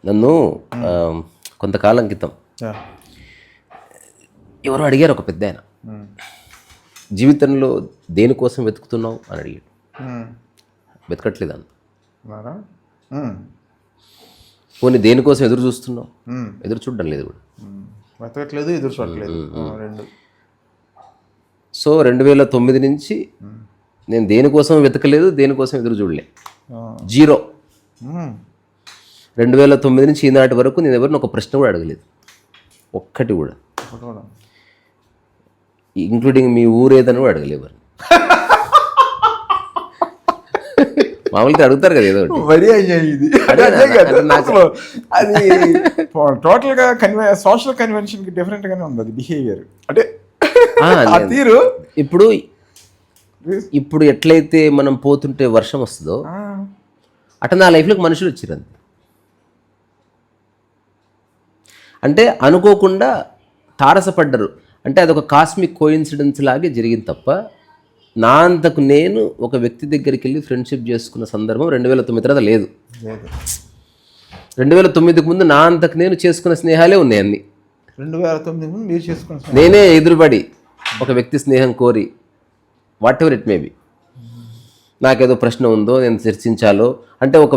నన్ను కొంతకాలం క్రితం ఎవరో అడిగారు, ఒక పెద్ద ఆయన, జీవితంలో దేనికోసం వెతుకుతున్నావు అని అడిగాడు. వెతకట్లేదు అన్న. పోనీ దేనికోసం ఎదురు చూస్తున్నావు? ఎదురు చూడడం లేదు కూడా. వెతకట్లేదు, ఎదురు చూడట్లేదు. సో 2009 నుంచి నేను దేనికోసం వెతకలేదు, దేనికోసం ఎదురు చూడలే. 0. 2009 నుంచి ఈనాటి వరకు నేను ఎవరిని ఒక ప్రశ్న కూడా అడగలేదు, ఒక్కటి కూడా, ఇంక్లూడింగ్ మీ ఊరేదని కూడా అడగలేదు ఎవరిని. మామూలుగా అడుగుతారు కదా ఏదో వెరీ ఇది. అది టోటల్గా సోషల్ కన్వెన్షన్కి డిఫరెంట్గానే ఉంది అది బిహేవియర్. అంటే తీరు ఇప్పుడు ఎట్లయితే మనం పోతుంటే వర్షం వస్తుందో అట్లా నా లైఫ్లోకి మనుషులు వచ్చారు. అంటే అనుకోకుండా తారసపడ్డరు. అంటే అదొక కాస్మిక్ కోయిన్సిడెన్స్ లాగే జరిగింది తప్ప నా అంతకు నేను ఒక వ్యక్తి దగ్గరికి వెళ్ళి ఫ్రెండ్షిప్ చేసుకున్న సందర్భం 2009 తర్వాత లేదు. 2009కి ముందు నా అంతకు నేను చేసుకున్న స్నేహాలే ఉన్నాయి అన్ని. 2009 ముందు మీరు చేసుకున్న నేనే ఎదురుపడి ఒక వ్యక్తి స్నేహం కోరి, what ever it may be, నాకేదో ప్రశ్న ఉందో నేను చర్చించాలో అంటే ఒక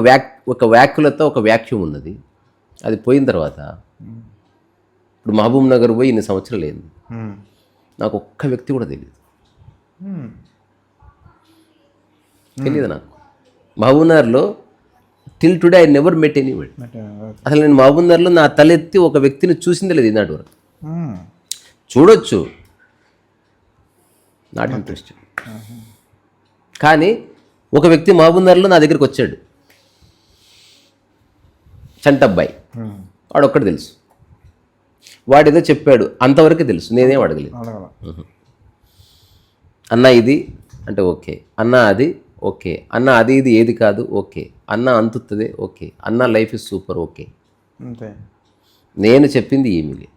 వ్యాఖ్యలతో ఒక వ్యాక్యూమ్ ఉన్నది. అది పోయిన తర్వాత ఇప్పుడు మహబూబ్ నగర్ పోయి ఇన్ని సంవత్సరాలు అయింది, నాకు ఒక్క వ్యక్తి కూడా తెలియదు. నాకు మహబూబ్ నగర్లో till today I never met anybody. అసలు నేను మహబూబ్ నగర్లో నా తలెత్తి ఒక వ్యక్తిని చూసిందే లేదు ఈనాటి వరకు. చూడొచ్చు, నాట్ ఇంట్రెస్టెడ్. కానీ ఒక వ్యక్తి మహబూబ్ నగర్లో నా దగ్గరికి వచ్చాడు, చంటబ్బాయి, వాడు ఒక్కటి తెలుసు, వాడేదో చెప్పాడు, అంతవరకే తెలుసు, నేనేం అడగలేదు. అన్న ఇది అంటే ఓకే, అన్న అది ఓకే, అన్న అది ఇది ఏది కాదు ఓకే, అన్న అంతుతుంది ఓకే, అన్న లైఫ్ ఇస్ సూపర్ ఓకే. నేను చెప్పింది ఏమీ లేదు.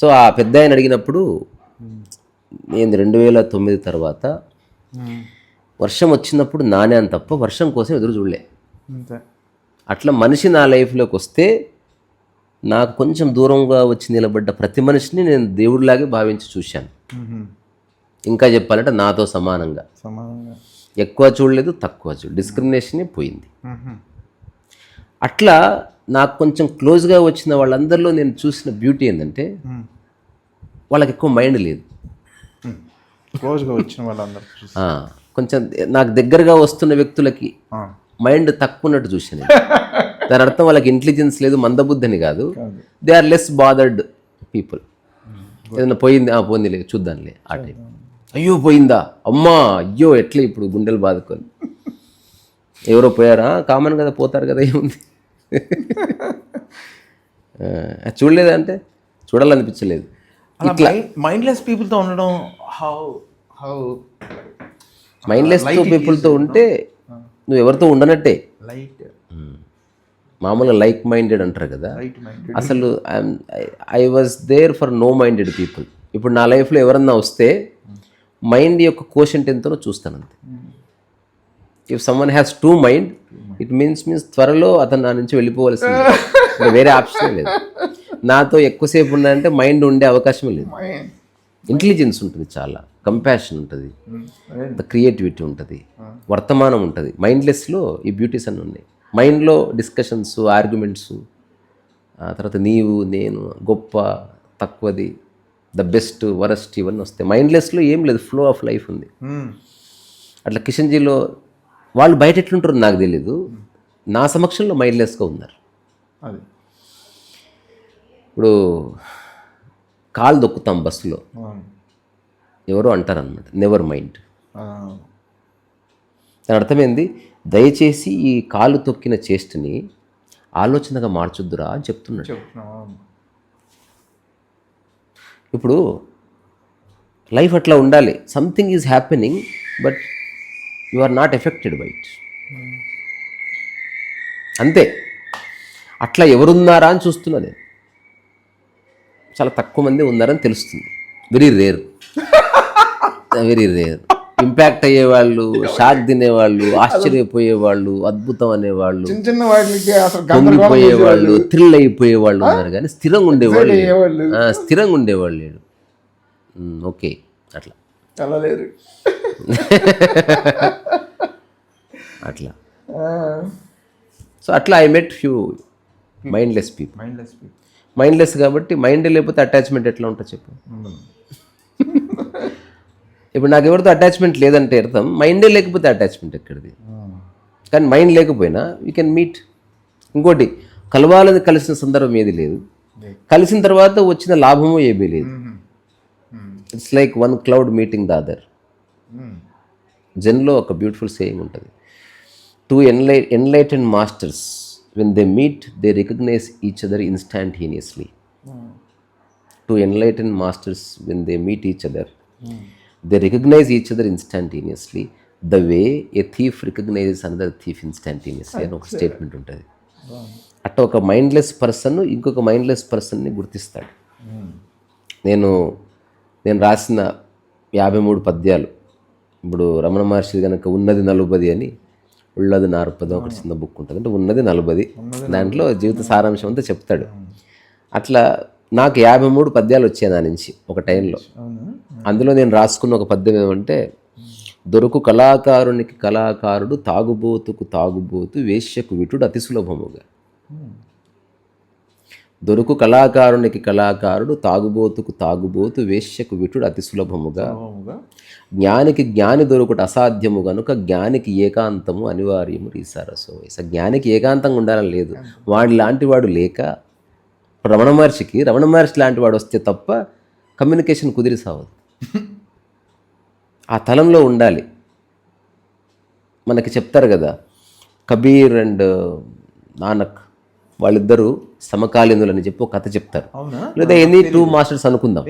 సో ఆ పెద్ద ఆయన అడిగినప్పుడు నేను 2009 తర్వాత వర్షం వచ్చినప్పుడు నానే తప్ప వర్షం కోసం ఎదురు చూడలే. అట్లా మనిషి నా లైఫ్లోకి వస్తే నాకు కొంచెం దూరంగా వచ్చి నిలబడ్డ ప్రతి మనిషిని నేను దేవుడిలాగే భావించి చూశాను. ఇంకా చెప్పాలంటే నాతో సమానంగా, ఎక్కువ చూడలేదు, తక్కువ చూడలేదు, డిస్క్రిమినేషనే పోయింది. అట్లా నాకు కొంచెం క్లోజ్గా వచ్చిన వాళ్ళందరిలో నేను చూసిన బ్యూటీ ఏంటంటే వాళ్ళకి ఎక్కువ మైండ్ లేదు. క్లోజ్గా వచ్చిన వాళ్ళందరూ కొంచెం నాకు దగ్గరగా వస్తున్న వ్యక్తులకి మైండ్ తక్కువ ఉన్నట్టు చూశాను. దాని అర్థం వాళ్ళకి ఇంటెలిజెన్స్ లేదు, మందబుద్ధి అని కాదు. They are less bothered people. ఏదైనా పోయింది, పోయింది లేదు చూద్దాంలే ఆ టైం. అయ్యో పోయిందా, అమ్మా అయ్యో ఎట్లా ఇప్పుడు గుండెలు బాదుకొని, ఎవరో పోయారా, కామన్ కదా, పోతారు కదా, ఏముంది. చూడలేదా అంటే చూడాలనిపించలేదు. ఇట్లా మైండ్లెస్ పీపుల్తో ఉండడం, మైండ్లెస్ పీపుల్తో ఉంటే నువ్వు ఎవరితో ఉండనట్టే. మామూలుగా లైక్ మైండెడ్ అంటారు కదా, అసలు I was there for no minded people. ఇప్పుడు నా లైఫ్లో ఎవరన్నా వస్తే మైండ్ యొక్క కోషంట్ ఎంతనో చూస్తాను అంతే. If someone has two mind it means త్వరలో అతను నా నుంచి వెళ్ళిపోవలసింది, వేరే ఆప్షన్ లేదు. నాతో ఎక్కువసేపు ఉన్నాయంటే మైండ్ ఉండే అవకాశమే లేదు. ఇంటెలిజెన్స్ ఉంటుంది, చాలా కంపాషన్ ఉంటుంది, క్రియేటివిటీ ఉంటుంది, వర్తమానం ఉంటుంది. మైండ్లెస్లో ఈ బ్యూటీస్ అన్నీ ఉన్నాయి. మైండ్లో డిస్కషన్స్, ఆర్గ్యుమెంట్స్, తర్వాత నీవు నేను, గొప్ప తక్కువది, ద బెస్ట్ వరస్ట్, ఇవన్నీ వస్తాయి. మైండ్లెస్లో ఏం లేదు, ఫ్లో ఆఫ్ లైఫ్ ఉంది. అట్లా కిషన్జీలో వాళ్ళు బయట ఎట్లుంటారో నాకు తెలీదు, నా సమక్షంలో మైండ్లెస్గా ఉన్నారు. అది ఇప్పుడు కాలు దొక్కుతాం బస్సులో, ఎవరో అంటారు అన్నమాట, నెవర్ మైండ్. దాని అర్థమైంది, దయచేసి ఈ కాలు తొక్కిన చేష్టని ఆలోచనగా మార్చొద్దురా అని చెప్తున్నాడు. ఇప్పుడు లైఫ్ అట్లా ఉండాలి. Something is happening but you are not affected by it, అంతే. అట్లా ఎవరున్నారా అని చూస్తున్నా నేను. చాలా తక్కువ మంది ఉన్నారని తెలుస్తుంది. Very rare, very rare. Impact అయ్యేవాళ్ళు, షాక్ తినేవాళ్ళు, ఆశ్చర్యపోయేవాళ్ళు, అద్భుతం అనేవాళ్ళు, చిన్న చిన్న వాటికి అసలు పొంగిపోయేవాళ్ళు, థ్రిల్ అయిపోయేవాళ్ళు ఉన్నారు కానీ స్థిరంగా ఉండేవాళ్ళు లేరు. అయ్యేవాళ్ళు స్థిరంగా ఉండేవాళ్ళు లేడు. ఓకే, అట్లా అలా లేరు. అట్లా సో అట్లా I met few mindless people. Mindless కాబట్టి మైండ్ లేకపోతే అటాచ్మెంట్ ఎట్లా ఉంటుంది చెప్పు. ఇప్పుడు నాకు ఎవరితో అటాచ్మెంట్ లేదంటే అర్థం మైండే లేకపోతే అటాచ్మెంట్ ఎక్కడిది. కానీ మైండ్ లేకపోయినా యూ కెన్ మీట్. ఇంకోటి, కలవాలని కలిసిన సందర్భం ఏది లేదు, కలిసిన తర్వాత వచ్చిన లాభము ఏమీ లేదు. It's like one cloud meeting the other. జెన్లో ఒక బ్యూటిఫుల్ సేయింగ్ ఉంటుంది, two enlightened masters when they meet they recognize each other instantaneously. Two enlightened masters when they meet each other they recognize each other instantaneously the way a thief recognizes another thief instantaneously అని ఒక statement ఉంటుంది. అట్లా ఒక mindless person ఇంకొక mindless పర్సన్ని గుర్తిస్తాడు. నేను రాసిన 53 పద్యాలు, ఇప్పుడు రమణ మహర్షి కనుక ఉన్నది 40 అని ఉళ్ళది 40 ఒకటి చిన్న బుక్ ఉంటుంది, అంటే ఉన్నది 40, దాంట్లో జీవిత సారాంశం అంతా చెప్తాడు. అట్లా నాకు 53 పద్యాలు వచ్చాయి నా నుంచి ఒక టైంలో. అందులో నేను రాసుకున్న ఒక పద్యం ఏమంటే, దొరుకు కళాకారునికి కళాకారుడు, తాగుబోతుకు తాగుబోతు, వేశ్యకు విటుడు అతి సులభముగా. దొరుకు కళాకారునికి కళాకారుడు, తాగుబోతుకు తాగుబోతు, వేశ్యకు విటుడు అతి సులభముగా. జ్ఞానికి జ్ఞాని దొరుకుట అసాధ్యము గనుక జ్ఞానికి ఏకాంతము అనివార్యము రీసారసో. జ్ఞానికి ఏకాంతంగా ఉండాలని లేదు, వాడి లాంటి వాడు లేక. రమణ మహర్షి లాంటి వాడు వస్తే తప్ప కమ్యూనికేషన్ కుదిరి సావదు. ఆ తలంలో ఉండాలి. మనకి చెప్తారు కదా, కబీర్ అండ్ నానక్ వాళ్ళిద్దరూ సమకాలీనులని చెప్పి ఒక కథ చెప్తారు. లేదా ఎనీ 2 మాస్టర్స్ అనుకుందాం,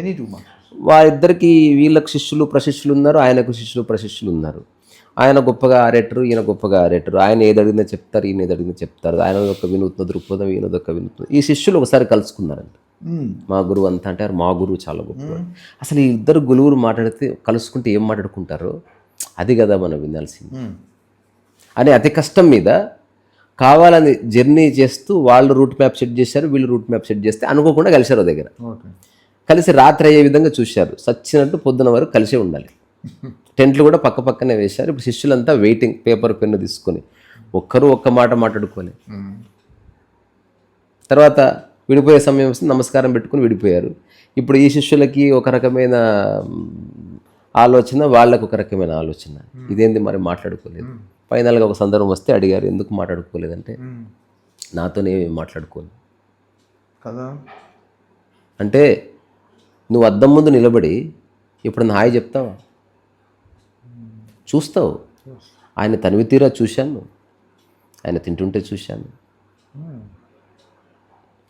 వారిద్దరికి వీళ్ళకు శిష్యులు ప్రశిష్యులు ఉన్నారు, ఆయనకు శిష్యులు ప్రశిష్యులు ఉన్నారు. ఆయన గొప్పగా ఆరేటరు, ఈయన గొప్పగా ఆరేటరు. ఆయన ఏది అడిగినా చెప్తారు, ఈయన ఏది అడిగినా చెప్తారు. ఆయన ఒక వినూత్న దృక్పథం, ఈయనదొక వినూత్న. ఈ శిష్యులు ఒకసారి కలుసుకున్నారంట. మా గురువు అంతా అంటారు, మా గురువు చాలా గొప్పవాడు. అసలు ఈ ఇద్దరు గురువులు మాట్లాడితే కలుసుకుంటే ఏం మాట్లాడుకుంటారో అది కదా మనం వినాల్సింది అని అతి కష్టం మీద కావాలని జర్నీ చేస్తూ వాళ్ళు రూట్ మ్యాప్ సెట్ చేశారు, వీళ్ళు రూట్ మ్యాప్ సెట్ చేస్తే అనుకోకుండా కలిశారు దగ్గర. కలిసి రాత్రి అయ్యే విధంగా చూశారు. సచ్చినట్టు పొద్దున వరకు కలిసే ఉండాలి. టెంట్లు కూడా పక్క పక్కనే వేశారు. ఇప్పుడు శిష్యులంతా వెయిటింగ్, పేపర్ పెన్ను తీసుకొని. ఒక్కరు ఒక్క మాట మాట్లాడుకోలే. తర్వాత విడిపోయే సమయం వస్తే నమస్కారం పెట్టుకుని విడిపోయారు. ఇప్పుడు ఈ శిష్యులకి ఒక రకమైన ఆలోచన, వాళ్ళకు ఒక రకమైన ఆలోచన. ఇదేంది మరి మాట్లాడుకోలేదు. ఫైనల్గా ఒక సందర్భం వస్తే అడిగారు, ఎందుకు మాట్లాడుకోలేదంటే నాతోనే మాట్లాడుకోలేదు కదా. అంటే నువ్వు అద్దం ముందు నిలబడి ఇప్పుడు నా హాయి చెప్తావా? చూస్తావు. ఆయన తనివి తీరా చూశాను, ఆయన తింటుంటే చూశాను,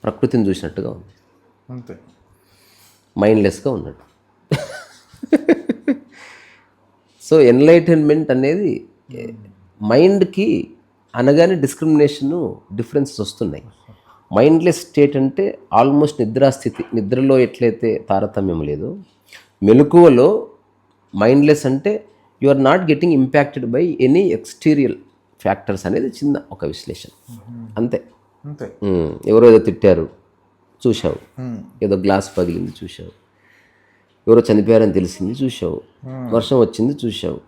ప్రకృతిని చూసినట్టుగా ఉంది, అంతే. మైండ్లెస్గా ఉన్నాడు. సో ఎన్లైటన్మెంట్ అనేది మైండ్కి అనగానే డిస్క్రిమినేషను, డిఫరెన్సెస్ వస్తున్నాయి. మైండ్లెస్ స్టేట్ అంటే ఆల్మోస్ట్ నిద్రాస్థితి. నిద్రలో ఎట్లయితే తారతమ్యం లేదు, మెలకువలో మైండ్లెస్ అంటే you are not getting impacted by any external factors అనేది చిన్న ఒక విశ్లేషణ అంతే. ఎవరో ఏదో తిట్టారు చూసావు, ఏదో గ్లాస్ పగిలింది చూసావు, ఎవరో చనిపోయారని తెలిసింది చూసావు, వర్షం వచ్చింది చూసావు,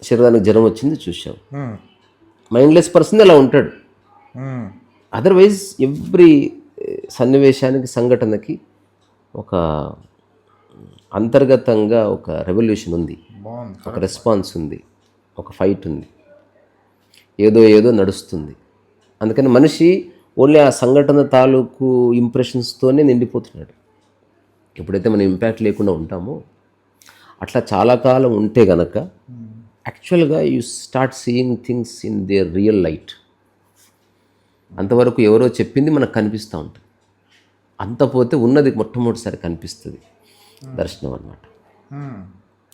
శరీరానికి జ్వరం వచ్చింది చూసావు. మైండ్లెస్ పర్సన్ అలా ఉంటాడు. అదర్వైజ్ ఎవ్రీ సన్నివేశానికి, సంఘటనకి ఒక అంతర్గతంగా ఒక రెవల్యూషన్ ఉంది, ఒక రెస్పాన్స్ ఉంది, ఒక ఫైట్ ఉంది, ఏదో నడుస్తుంది. అందుకని మనిషి ఓన్లీ ఆ సంఘటన తాలూకు ఇంప్రెషన్స్తోనే నిండిపోతున్నాడు. ఎప్పుడైతే మనం ఇంపాక్ట్ లేకుండా ఉంటామో, అట్లా చాలా కాలం ఉంటే గనక యాక్చువల్గా you start seeing things in there real light. అంతవరకు ఎవరో చెప్పింది మనకు కనిపిస్తూ ఉంటుంది. అంత పోతే ఉన్నది మొట్టమొదటిసారి కనిపిస్తుంది, దర్శనం అన్నమాట.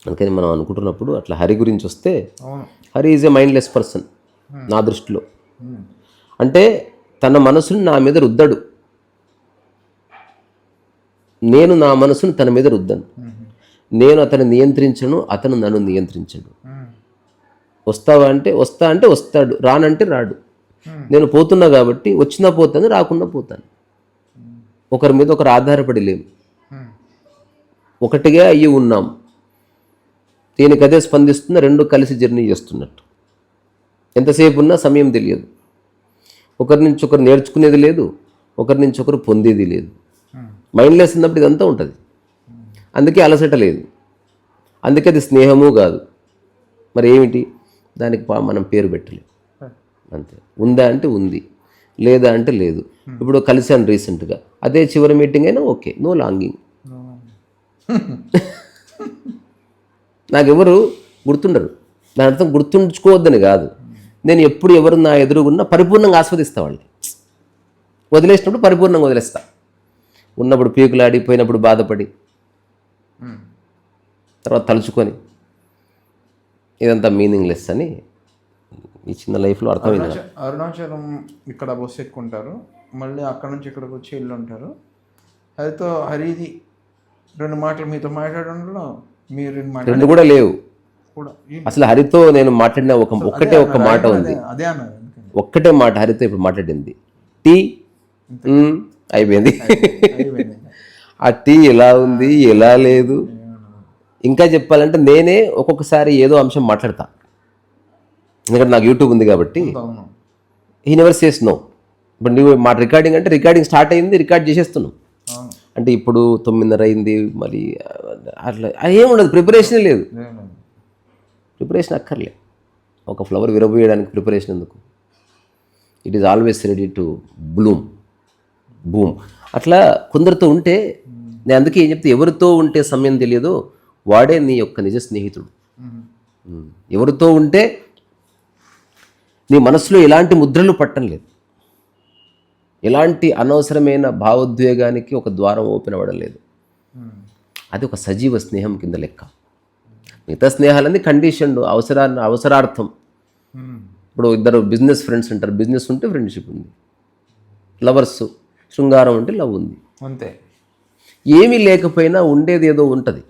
అందుకని మనం అనుకుంటున్నప్పుడు అట్లా హరి గురించి వస్తే, Hari is a mindless person నా దృష్టిలో. అంటే తన మనసును నా మీద రుద్దడు, నేను నా మనసును తన మీద రుద్దను. నేను అతను నియంత్రించను, అతను నన్ను నియంత్రించడు. వస్తావా అంటే వస్తా అంటే వస్తాడు, రానంటే రాడు. నేను పోతున్నా కాబట్టి వచ్చినా పోతాను, రాకుండా పోతాను. ఒకరి మీద ఒకరు ఆధారపడి లేము, ఒకటిగా అయ్యి ఉన్నాం. దీనికదే స్పందిస్తున్న, రెండు కలిసి జర్నీ చేస్తున్నట్టు. ఎంతసేపు ఉన్నా సమయం తెలియదు. ఒకరి నుంచి ఒకరు నేర్చుకునేది లేదు, ఒకరి నుంచి ఒకరు పొందేది లేదు. మైండ్లెస్ ఉన్నప్పుడు ఇదంతా ఉంటుంది. అందుకే అలసట లేదు, అందుకే అది స్నేహము కాదు. మరి ఏమిటి దానికి మనం పేరు పెట్టలేము. అంతే. ఉందా అంటే ఉంది, లేదా అంటే లేదు. ఇప్పుడు కలిసాను రీసెంట్గా, అదే చివరి మీటింగ్ అయినా ఓకే, నో లాంగింగ్. నాకెవరు గుర్తుండరు. దాని అర్థం గుర్తుంచుకోవద్దని కాదు. నేను ఎప్పుడు ఎవరు నా ఎదురుగున్నా పరిపూర్ణంగా ఆస్వాదిస్తా వాళ్ళని. వదిలేసినప్పుడు పరిపూర్ణంగా వదిలేస్తా. ఉన్నప్పుడు పీకులాడి, పోయినప్పుడు బాధపడి, తర్వాత తలుచుకొని ఇదంతా మీనింగ్లెస్ అని ఈ చిన్న లైఫ్లో అర్థమైంది. అరుణాచలం ఇక్కడ బస్సు ఎక్కుంటారు, మళ్ళీ అక్కడ నుంచి ఇక్కడికి వచ్చి ఇల్లు ఉంటారు. హరితో హరిది 2 మాటలు మీతో మాట్లాడడంలో మీరు 2 మాటలు రెండు కూడా లేవు. కూడా అసలు హరితో నేను మాట్లాడిన ఒక్కటే ఒక్క మాట ఉంది. అదే అన్నారు. ఒక్కటే మాట హరితో ఇప్పుడు మాట్లాడింది. టీ అయిపోయింది. ఆ టీ ఎలా ఉంది, ఎలా లేదు. ఇంకా చెప్పాలంటే నేనే ఒక్కొక్కసారి ఏదో అంశం మాట్లాడతా, ఎందుకంటే నాకు యూట్యూబ్ ఉంది కాబట్టి. He never says no. ఇప్పుడు నువ్వు మా రికార్డింగ్ అంటే రికార్డింగ్ స్టార్ట్ అయింది, రికార్డ్ చేసేస్తున్నావు అంటే ఇప్పుడు 9:30 అయింది, మళ్ళీ అట్లా ఏముండదు. ప్రిపరేషన్ లేదు, ప్రిపరేషన్ అక్కర్లే. ఒక ఫ్లవర్ విరబోయడానికి ప్రిపరేషన్ ఎందుకు? It is always ready to Bloom, boom. అట్లా కొందరితో ఉంటే, నేను అందుకే ఏం చెప్తే, ఎవరితో ఉంటే సమయం తెలియదో వాడే నీ యొక్క నిజ స్నేహితుడు. ఎవరితో ఉంటే నీ మనసులో ఎలాంటి ముద్రలు పట్టం లేదు, ఎలాంటి అనవసరమైన భావోద్వేగానికి ఒక ద్వారం ఓపెన్ అవ్వడం లేదు. అది ఒక సజీవ స్నేహం కింద లెక్క. మిగతా స్నేహాలన్నీ కండిషన్డ్, అవసరార్థం. ఇప్పుడు ఇద్దరు బిజినెస్ ఫ్రెండ్స్ ఉంటారు, బిజినెస్ ఉంటే ఫ్రెండ్షిప్ ఉంది. లవర్స్, శృంగారం ఉంటే లవ్ ఉంది. అంతే. ఏమీ లేకపోయినా ఉండేది ఏదో ఉంటుంది.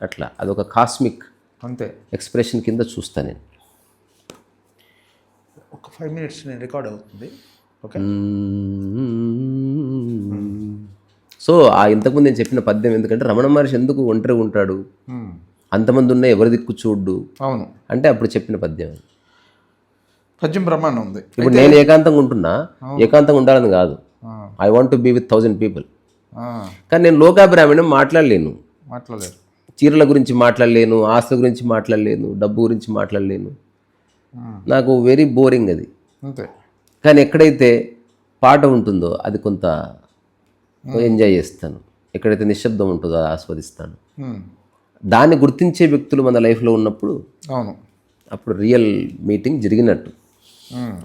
అట్లా అదొక కాస్మిక్ అంతే ఎక్స్ప్రెషన్ కింద చూస్తా నేను. ఒక 5 minutes నేను రికార్డ్ అవుతుంది. ఓకే. సో ఆ ఇంతకుముందు నేను చెప్పిన పద్యం ఎందుకంటే, రమణ మహర్షి ఎందుకు ఒంటరిగా ఉంటాడు, అంతమంది ఉన్నా ఎవరి దిక్కు చూడ్డు, అవును అంటే అప్పుడు చెప్పిన పద్యం. పద్యం బ్రహ్మాండం ఉంది. ఇప్పుడు నేను ఏకాంతంగా ఉంటున్నా, ఏకాంతంగా ఉండాలని కాదు, I want to be with 1000 people. కానీ నేను లోకాభిరామణం మాట్లాడలేను, మాట్లాడలేదు. చీరల గురించి మాట్లాడలేను, ఆస్తుల గురించి మాట్లాడలేను, డబ్బు గురించి మాట్లాడలేను. నాకు వెరీ బోరింగ్ అది. అంతే. కానీ ఎక్కడైతే పాట ఉంటుందో అది కొంత ఎంజాయ్ చేస్తాను, ఎక్కడైతే నిశ్శబ్దం ఉంటుందో అది ఆస్వాదిస్తాను. దాన్ని గుర్తించే వ్యక్తులు మన లైఫ్లో ఉన్నప్పుడు, అవును, అప్పుడు రియల్ మీటింగ్ జరిగినట్టు.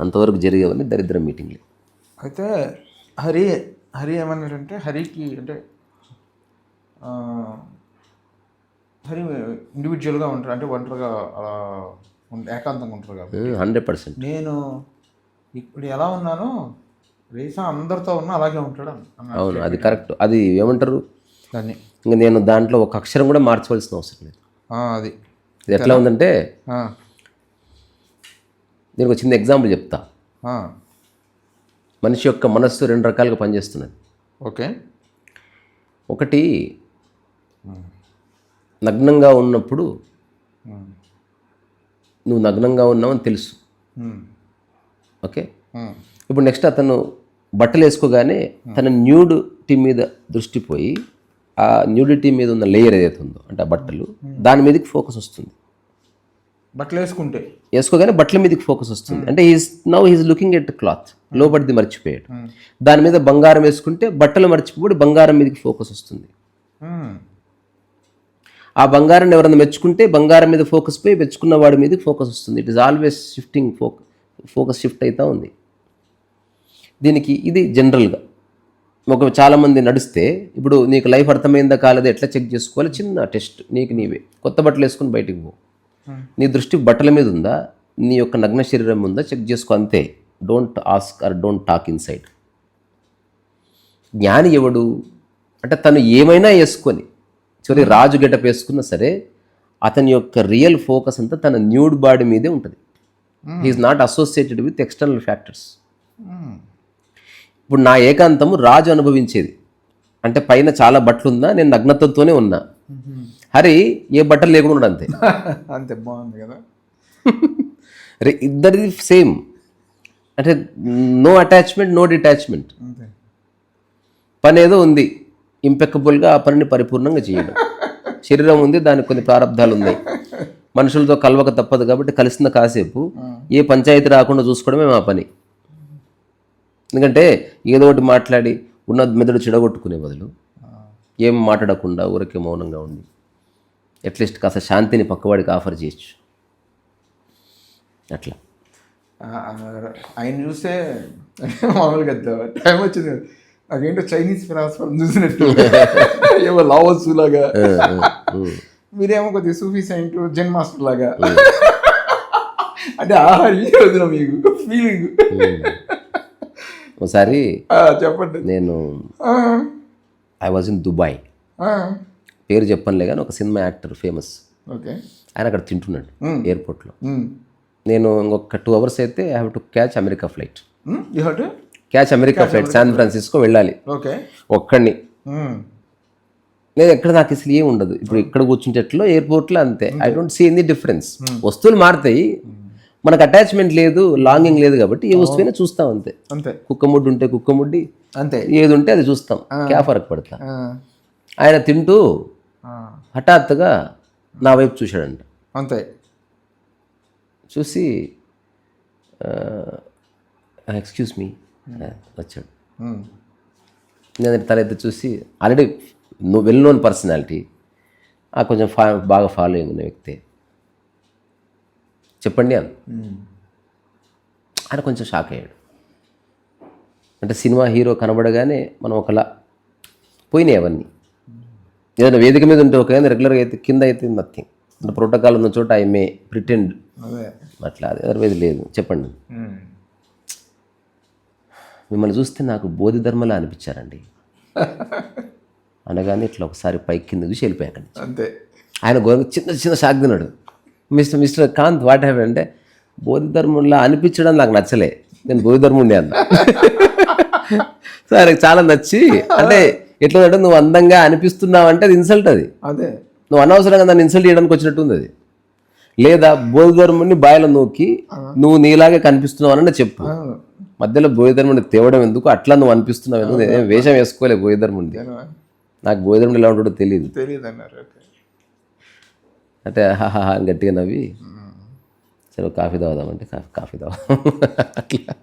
అంతవరకు జరిగేవన్నీ దరిద్ర మీటింగ్లే. అయితే హరి ఏమన్నాడంటే, హరికి అంటే హరి ఇండివిజువల్గా ఉంటారు, అంటే ఒంటరిగా ఏకాంతంగా ఉంటారు కాబట్టి 100%. నేను ఇప్పుడు ఎలా ఉన్నానో రేసా అందరితో ఉన్నా అలాగే ఉంటాడు అన్నాడు. అవును, అది కరెక్ట్. అది ఏమంటారు దాన్ని, ఇంకా నేను దాంట్లో ఒక అక్షరం కూడా మార్చవలసిన అవసరం లేదు. అది ఇది ఎట్లా ఉందంటే, నేను ఒక చిన్న ఎగ్జాంపుల్ చెప్తా. మనిషి యొక్క మనస్సు 2 రకాలుగా పనిచేస్తున్నది. ఓకే. ఒకటి, నగ్నంగా ఉన్నప్పుడు నువ్వు నగ్నంగా ఉన్నావని తెలుసు. ఓకే. ఇప్పుడు నెక్స్ట్ అతను బట్టలు వేసుకోగానే తన న్యూడిటీ మీద దృష్టి పోయి, ఆ న్యూడిటీ మీద ఉన్న లేయర్ ఏదైతే ఉందో, అంటే ఆ బట్టలు, దాని మీదకి ఫోకస్ వస్తుంది. బట్టలు వేసుకోగానే బట్టల మీదకి ఫోకస్ వస్తుంది. అంటే హీస్ లుకింగ్ ఎట్ క్లాత్, లోపలిది మర్చిపోయాడు. దాని మీద బంగారం వేసుకుంటే బట్టలు మర్చిపోయి బంగారం మీదకి ఫోకస్ వస్తుంది. ఆ బంగారాన్ని ఎవరైనా మెచ్చుకుంటే బంగారం మీద ఫోకస్ పోయి మెచ్చుకున్న వాడి మీదకి ఫోకస్ వస్తుంది. It is always shifting, focus shift అవుతూ ఉంది. దీనికి ఇది జనరల్గా చాలామంది నడిస్తే, ఇప్పుడు నీకు లైఫ్ అర్థమైందా కాలేదా ఎట్లా చెక్ చేసుకోవాలి, చిన్న టెస్ట్ నీకు నీవే. కొత్త బట్టలు వేసుకొని బయటికి పో, నీ దృష్టి బట్టల మీద ఉందా, నీ యొక్క నగ్న శరీరం ఉందా చెక్ చేసుకో, అంతే. Don't ask or don't talk inside. జ్ఞాని ఎవడు అంటే, తను ఏమైనా వేసుకొని చివరి రాజు గెటప్ వేసుకున్నా సరే అతని యొక్క రియల్ ఫోకస్ అంతా తన న్యూడ్ బాడీ మీదే ఉంటుంది. He is not associated with external factors. ఇప్పుడు నా ఏకాంతము రాజు అనుభవించేది అంటే పైన చాలా బట్టలు ఉన్నా నేను నగ్నతతోనే ఉన్నా. హరి ఏ బట్టలు లేకుండా ఉన్నాడు అంతే. అంతే బాగుంది కదా. ఇద్దరిది సేమ్ అంటే నో అటాచ్మెంట్ నో డిటాచ్మెంట్. అంతే. పని ఏదో ఉంది ఇంపెక్కబుల్గా ఆ పనిని పరిపూర్ణంగా చేయడం. శరీరం ఉంది, దానికి కొన్ని ప్రారంధాలు ఉన్నాయి, మనుషులతో కలవక తప్పదు కాబట్టి కలిసిన కాసేపు ఏ పంచాయతీ రాకుండా చూసుకోవడమే మా పని. ఎందుకంటే ఏదో ఒకటి మాట్లాడి ఉన్న మెదడు చెడగొట్టుకునే బదులు ఏం మాట్లాడకుండా ఊరికే మౌనంగా ఉండి అట్లీస్ట్ కాస్త శాంతిని పక్కవాడికి ఆఫర్ చేయొచ్చు. అట్లా ఆయన చూస్తే మామూలుగా టైం వచ్చింది నాకేంటో చైనీస్ ఫిలాసఫర్ చూసినట్టు ఏమో లావోసు లాగా, మీరేమో కొద్దిగా సూఫీ సైంట్ జెన్ మాస్టర్ లాగా. అంటే ఈ రోజున మీకు ఫీలింగ్. ఒకసారి చెప్పండి. నేను ఐ వాజ్ ఇన్ దుబాయ్, పేరు చెప్పనులే కానీ ఒక సినిమా యాక్టర్ ఫేమస్, ఓకే, ఆయన అక్కడ తింటున్నాడు ఎయిర్పోర్ట్లో. నేను ఇంకొక 2 hours అయితే I have to catch America flight. Catch America flight San Francisco వెళ్ళాలి. ఓకే, ఒక్కడిని. నేను ఎక్కడ నాకు అసలు ఏం ఉండదు. ఇప్పుడు ఇక్కడ కూర్చుంటేట్లో ఎయిర్పోర్ట్లో అంతే. I don't see any difference. వస్తువులు మారుతాయి, మనకు అటాచ్మెంట్ లేదు, లాంగింగ్ లేదు కాబట్టి ఏ వస్తువైనా చూస్తాం అంతే. అంతే. కుక్క ముడ్డి ఉంటే కుక్క ముడ్డి, అంతే, ఏది ఉంటే అది చూస్తాం. క్యా ఫరక్ పడతా. ఆయన తింటూ హఠాత్తుగా నా వైపు చూశాడంట. అంతే. చూసి ఎక్స్క్యూజ్ మీ వచ్చాడు. నేను తలెత్తి చూసి ఆల్రెడీ వెల్ నోన్ పర్సనాలిటీ, కొంచెం బాగా ఫాలోయింగ్ ఉన్న వ్యక్తి. చెప్పండి అని ఆయన కొంచెం షాక్ అయ్యాడు. అంటే సినిమా హీరో కనబడగానే మనం ఒకలా పోయినాయి అవన్నీ. ఏదైనా వేదిక మీద ఉంటే ఒక రెగ్యులర్గా అయితే కింద అయితే నథింగ్. అంటే ప్రోటోకాల్ ఉన్న చోట ఐ మే ప్రిటెండ్ అట్లా, అది అదర్వైజ్ లేదు. చెప్పండి. మిమ్మల్ని చూస్తే నాకు బోధి ధర్మలా అనిపించారండి అనగానే ఇట్లా ఒకసారి పైకి కింద చూసి వెళ్ళిపోయాక అంతే. ఆయన చిన్న షాక్ తిన్నాడు. మిస్టర్ కాంత్ వాట్ హ్యావ్ అంటే బోధి ధర్మంలా అనిపించడం నాకు నచ్చలే, నేను బోధి ధర్ముండే అన్న. సో ఆయనకు చాలా నచ్చి, అంటే ఎట్లా అంటే నువ్వు అందంగా అనిపిస్తున్నావు అంటే అది ఇన్సల్ట్. అది అదే నువ్వు అనవసరంగా దాన్ని ఇన్సల్ట్ చేయడానికి వచ్చినట్టు ఉంది అది. లేదా బోధి ధర్ముని బాయలో నూకి నువ్వు నీలాగే కనిపిస్తున్నావు అని చెప్పు. మధ్యలో బోధిధర్ముని తేవడం ఎందుకు, అట్లా నువ్వు అనిపిస్తున్నావు ఎందుకు? నేనేం వేషం వేసుకోలే బోధిధర్ముడి, నాకు బోధిధర్ముడు ఎలా ఉంటాడో తెలియదు అన్నారు. అంటే హాహా అని గట్టిగా నవ్వి సరే కాఫీ తాగుదామంటే కాఫీ తాగుదాం అట్లా.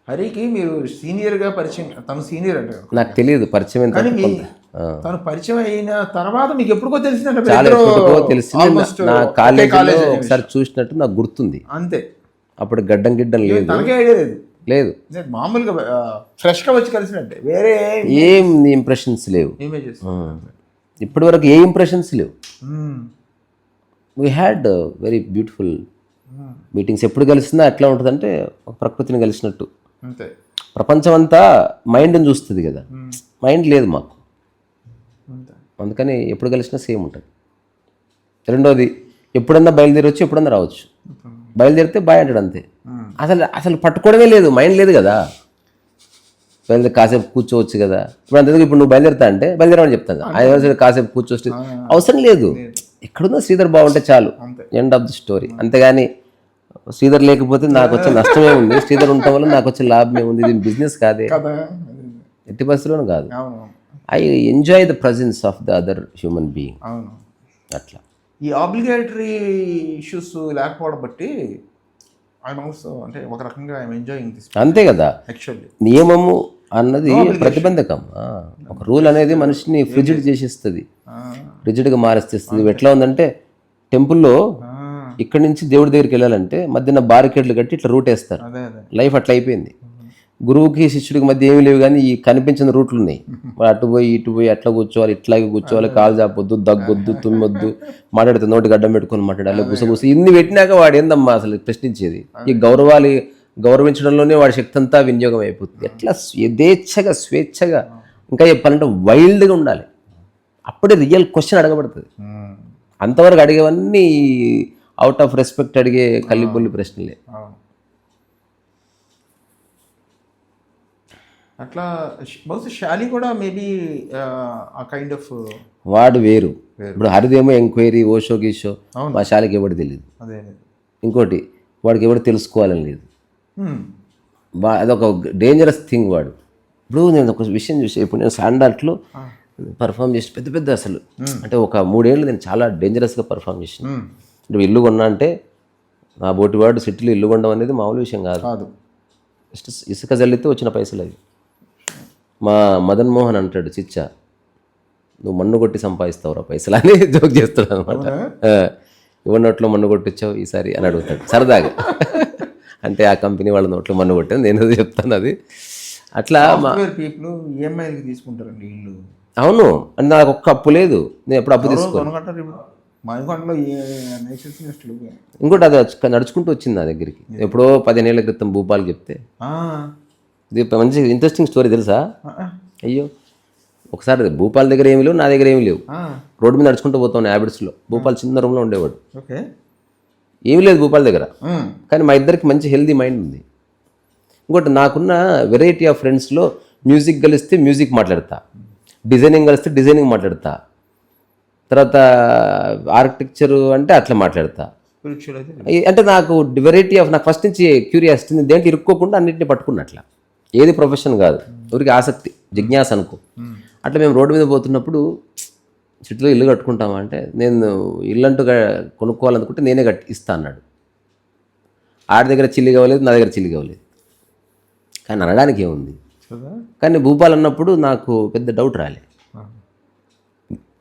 హరికి మీరు సీనియర్గా పరిచయం, తను సీనియర్ అంటే నాకు తెలియదు పరిచయం ఎంత. తను పరిచయం అయిన తర్వాత మీకు ఎప్పుడుకో తెలిసిందంటే చాలా తెలిసింది. నా కాలేజీలో ఒకసారి చూసినట్టు నాకు గుర్తుంది. అంతే. అప్పుడు గడ్డం గిడ్డం లేదు, తనకే ఐడియా లేదు. లేదు, మామూలుగా ఫ్రెష్గా వచ్చి కలిసినట్టే, వేరే ఏం ఇంప్రెషన్స్ లేవు. ఇప్పటి వరకు ఏ ఇంప్రెషన్స్ లేవు. We had very beautiful meetings. ఎప్పుడు కలిసినా ఎట్లా ఉంటుందంటే ఒక ప్రకృతిని కలిసినట్టు. అంతే. ప్రపంచం అంతా మైండ్ని చూస్తుంది కదా, మైండ్ లేదు మాకు, అందుకని ఎప్పుడు కలిసినా సేమ్ ఉంటుంది. రెండోది ఎప్పుడన్నా బయలుదేరవచ్చు, ఎప్పుడన్నా రావచ్చు. బయలుదేరితే బాయ్ అంటాడు అంతే. అసలు పట్టుకోవడమే లేదు, మైండ్ లేదు కదా. బయలుదేరి కాసేపు కూర్చోవచ్చు కదా. ఇప్పుడు అంతేందుకు ఇప్పుడు నువ్వు బయలుదేరుతా అంటే బయలుదేరమని చెప్తాను. ఆయన కాసేపు కూర్చోవచ్చు అవసరం లేదు. ఎక్కడున్నా శ్రీధర్ బాగుంటే చాలు, ఎండ్ ఆఫ్ ది స్టోరీ. అంతేగాని శ్రీధర్ లేకపోతే నాకు వచ్చే నష్టమే ఉంది, శ్రీధర్ ఉండటం వల్ల నాకు వచ్చే లాభమే ఉంది. ఇది బిజినెస్ కాదే, ఎట్టి పరిస్థితుల్లోనూ కాదు. I enjoy the presence of the other human being. అట్లా ఈ ఆబ్లిగేటరీ ఇష్యూస్ లేకపోవడం బట్టి ఐఎమ్ ఆల్సో, అంటే ఒక రకంగా ఐఎమ్ ఎంజాయింగ్ దిస్. అంతే కదా. యాక్చువల్లీ నియమము అన్నది ప్రతిబంధకం. ఒక రూల్ అనేది మనిషిని ఫ్రిజిడ్ చేసేస్తుంది, రిజిడ్గా మారేస్తుంది. ఎట్లా ఉందంటే టెంపుల్లో ఇక్కడి నుంచి దేవుడి దగ్గరికి వెళ్ళాలంటే మధ్యన బారికేడ్లు కట్టి ఇట్లా రూట్ వేస్తారు. లైఫ్ అట్లా అయిపోయింది. గురువుకి శిష్యుడికి మధ్య ఏమీ లేవు, కానీ ఈ కనిపించిన రూట్లు ఉన్నాయి. అటు పోయి ఇటు పోయి అట్లా కూర్చోవాలి, ఇట్లాగే కూర్చోవాలి, కాలు చాపొద్దు, దగ్గొద్దు, తుమ్మొద్దు, మాట్లాడితే నోటి గడ్డం పెట్టుకొని మాట్లాడాలి, గుసగుస ఇన్ని పెట్టినాక వాడు ఏందమ్మా అసలు ప్రశ్నించేది? ఈ గౌరవించడంలోనే వాడి శక్తి అంతా వినియోగం అయిపోతుంది. ఎట్లా యథేచ్ఛగా స్వేచ్ఛగా ఇంకా చెప్పాలంటే వైల్డ్గా ఉండాలి. అప్పుడే రియల్ క్వశ్చన్ అడగబడుతుంది. అంతవరకు అడిగేవన్నీ అవుట్ ఆఫ్ రెస్పెక్ట్ అడిగే కల్లిబొల్లి ప్రశ్నలే. అట్లా బహుశా శాలి కూడా మేబీ ఆ కైండ్ ఆఫ్ వాడు వేరు. ఇప్పుడు హరిదేమో ఎంక్వైరీ ఓషో గీషో, మా శాలికి ఎవడు తెలియదు. అదే ఇంకోటి వాడికి ఎవడు తెలుసుకోవాలని లేదు. అదొక డేంజరస్ థింగ్ వాడు. ఇప్పుడు నేను ఒక విషయం చూసి, ఇప్పుడు నేను శాండార్ట్లో పర్ఫామ్ చేసి పెద్ద పెద్ద అసలు అంటే ఒక 3 ఏళ్ళు నేను చాలా డేంజరస్గా పర్ఫామ్ చేసిన. అంటే ఇల్లు కొన్నా అంటే నా బోటివాడు సిటీలో ఇల్లు కొనడం అనేది మామూలు విషయం కాదు. జస్ట్ ఇసుక జల్లితే వచ్చిన పైసలు అవి. మా మదన్ మోహన్ అంటాడు, చిచ్చా నువ్వు మన్ను కొట్టి సంపాదిస్తావురా పైసలు అని జోక్ చేస్తాడు అనమాట. ఎవరి నోట్లో మన్ను కొట్టించావు ఈసారి అని అడుగుతాడు సరదాగా. అంటే ఆ కంపెనీ వాళ్ళ నోట్లో మన్ను కొట్టాను, నేను చెప్తాను అది. అట్లా పీపుల్ ఈఎంఐలకి తీసుకుంటారండి ఇల్లు. అవును, అంటే నాకు ఒక్క అప్పు లేదు, నేను ఎప్పుడు అప్పు తీసుకోను. ఇంకోటి అది నడుచుకుంటూ వచ్చింది నా దగ్గరికి ఎప్పుడో 15 ఏళ్ల క్రితం భూపాల్ చెప్తే. ఇది మంచి ఇంట్రెస్టింగ్ స్టోరీ తెలుసా? అయ్యో, ఒకసారి భూపాల్ దగ్గర ఏమి లేవు, నా దగ్గర ఏమి లేవు. రోడ్డు మీద నడుచుకుంటూ పోతాను హ్యాబిట్స్లో. భూపాల్ చిన్న రూమ్లో ఉండేవాడు, ఏమీ లేదు భూపాల్ దగ్గర. కానీ మా ఇద్దరికి మంచి హెల్దీ మైండ్ ఉంది. ఇంకోటి నాకున్న వెరైటీ ఆఫ్ ఫ్రెండ్స్లో మ్యూజిక్ కలిస్తే మ్యూజిక్ మాట్లాడతా, డిజైనింగ్ కలిస్తే డిజైనింగ్ మాట్లాడతా, తర్వాత ఆర్కిటెక్చర్ అంటే అట్లా మాట్లాడతా. అంటే నాకు వెరైటీ ఆఫ్, నాకు ఫస్ట్ నుంచి క్యూరియాసిటీ, దేంట్లో ఇరుక్కోకుండా అన్నింటినీ పట్టుకున్నట్లా. ఏది ప్రొఫెషన్ కాదు, ఊరికి ఆసక్తి, జిజ్ఞాస అనుకో. అట్లా మేము రోడ్డు మీద పోతున్నప్పుడు సిటీలో ఇల్లు కట్టుకుంటామా అంటే, నేను ఇల్లు అంటూ కొనుక్కోవాలనుకుంటే నేనే ఇస్తా అన్నాడు. ఆడి దగ్గర చిల్లి కావలేదు, నా దగ్గర చిల్లి కావలేదు. కానీ అనడానికి ఏముంది. కానీ భూపాల్ అన్నప్పుడు నాకు పెద్ద డౌట్ రాలే.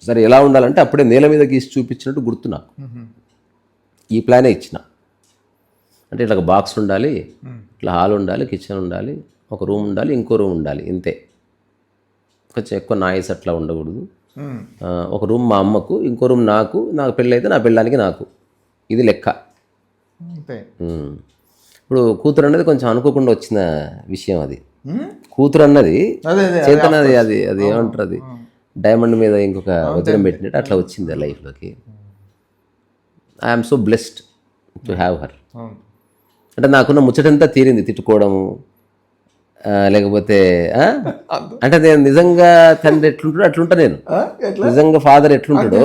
సరే ఎలా ఉండాలంటే అప్పుడే నేల మీద గీసి చూపించినట్టు గుర్తు నాకు. ఈ ప్లానే ఇచ్చిన. అంటే ఇట్లా ఒక బాక్స్ ఉండాలి, ఇట్లా హాల్ ఉండాలి, కిచెన్ ఉండాలి, ఒక రూమ్ ఉండాలి, ఇంకో రూమ్ ఉండాలి, ఇంతే. కొంచెం ఎక్కువ నాయిస్ అట్లా ఉండకూడదు. ఒక రూమ్ మా అమ్మకు, ఇంకో రూమ్ నాకు పెళ్ళి అయితే నా పెళ్ళానికి నాకు. ఇది లెక్క. ఇప్పుడు కూతురు అన్నది కొంచెం అనుకోకుండా వచ్చిన విషయం. అది కూతురు అన్నది చేతనది, అది ఏమంటారు, అది డైమండ్ మీద ఇంకొక వజ్రం పెట్టినట్టు అట్లా వచ్చింది లైఫ్లోకి. I'm so blessed to have her. అంటే నాకున్న ముచ్చటంతా తీరింది. తిట్టుకోవడము లేకపోతే అంటే నేను నిజంగా తండ్రి ఎట్లుంటాడో అట్లుంటా, నేను నిజంగా ఫాదర్ ఎట్లుంటాడో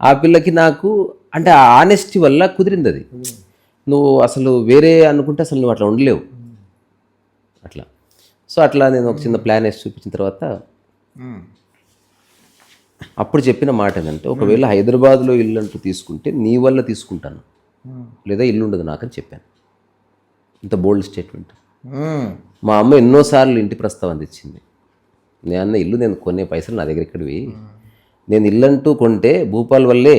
ఆ పిల్లకి నాకు అంటే ఆ ఆనెస్టీ వల్ల కుదిరింది అది. నువ్వు అసలు వేరే అనుకుంటే అసలు నువ్వు అట్లా ఉండలేవు అట్లా. సో అట్లా నేను ఒక చిన్న ప్లాన్ వేసి చూపించిన తర్వాత అప్పుడు చెప్పిన మాట ఏంటంటే, ఒకవేళ హైదరాబాద్లో ఇల్లు అంటూ తీసుకుంటే నీ వల్ల తీసుకుంటాను, లేదా ఇల్లు ఉండదు నాకని చెప్పాను. ఇంత బోల్డ్ స్టేట్మెంట్. మా అమ్మ ఎన్నోసార్లు ఇంటి ప్రస్తావన తెచ్చింది. నేను ఇల్లు నేను కొనే పైసలు నా దగ్గర ఇక్కడివి, నేను ఇల్లు అంటూ కొంటే భూపాల్ వల్లే.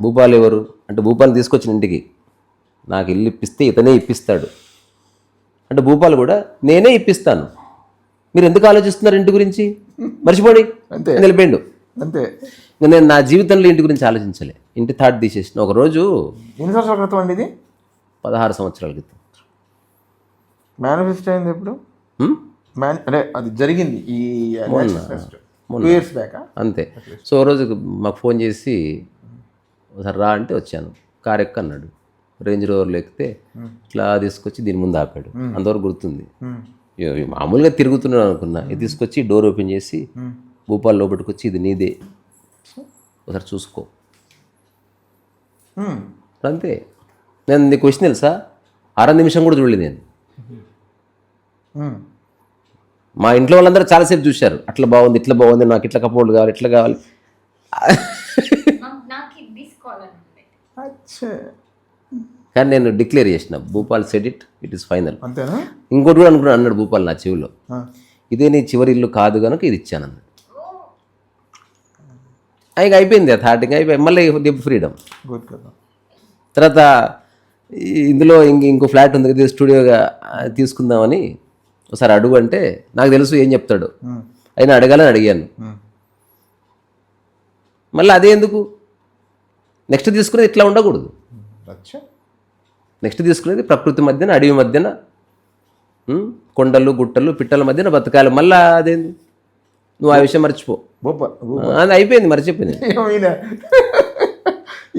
భూపాల్ ఎవరు అంటే, భూపాల్ తీసుకొచ్చిన ఇంటికి నాకు ఇల్లు ఇప్పిస్తే ఇతనే ఇప్పిస్తాడు అంటే, భూపాల్ కూడా నేనే ఇప్పిస్తాను, మీరు ఎందుకు ఆలోచిస్తున్నారు ఇంటి గురించి, మర్చిపోండి అంతే నిలిపోయిండు అంతే. నేను నా జీవితంలో ఇంటి గురించి ఆలోచించలే, ఇంటి థాట్ తీసేసిన. ఒకరోజు ఎన్ని సంవత్సరాల క్రితం అండి ఇది? 16 సంవత్సరాల క్రితం. మేనిఫెస్ట్ అయింది ఎప్పుడు? అంటే అది జరిగింది ఈ 2 years బ్యాక్ అంతే. సో రోజు మాకు ఫోన్ చేసి ఒకసారి రా అంటే వచ్చాను. కార్ ఎక్క అన్నాడు. రేంజ్ రోవర్లో ఎక్కితే ఇట్లా తీసుకొచ్చి దీని ముందు ఆపాడు. అంతవరకు గుర్తుంది. మామూలుగా తిరుగుతున్నాను అనుకున్నా. ఇది తీసుకొచ్చి డోర్ ఓపెన్ చేసి భూపాల్ లోపలికి వచ్చి, ఇది నీదే ఒకసారి చూసుకో అంతే. నేను నీ క్వశ్చన్ తెలుసా, 6 నిమిషం కూడా చూడలేదు నేను. మా ఇంట్లో వాళ్ళందరూ చాలాసేపు చూశారు, అట్లా బాగుంది, ఇట్లా బాగుంది, నాకు ఇట్లా కపోర్డ్ కావాలి, ఇట్లా కావాలి. కానీ నేను డిక్లేర్ చేసిన, Bhupal said it is final. ఇంకోటి కూడా అనుకున్నాను అన్నాడు భూపాల్ నా చెవిలో, ఇదే నీ చివరి ఇల్లు కాదు కనుక ఇది ఇచ్చాను అన్నాడు. ఇక అయిపోయింది ఆ థాట్, ఇంకా అయిపోయి మళ్ళీ ఫ్రీడమ్. తర్వాత ఇందులో ఇంకో ఫ్లాట్ ఉంది కదా స్టూడియోగా తీసుకుందామని ఒకసారి అడుగు అంటే, నాకు తెలుసు ఏం చెప్తాడు, అయినా అడగాలని అడిగాను. మళ్ళీ అదే ఎందుకు, నెక్స్ట్ తీసుకునేది ఇట్లా ఉండకూడదు. నెక్స్ట్ తీసుకునేది ప్రకృతి మధ్యన, అడవి మధ్యన, కొండలు గుట్టలు పిట్టల మధ్యన బతకాలి. మళ్ళీ అదేంది నువ్వు ఆ విషయం మర్చిపో. గొప్ప అది అయిపోయింది, మర్చిపోయింది.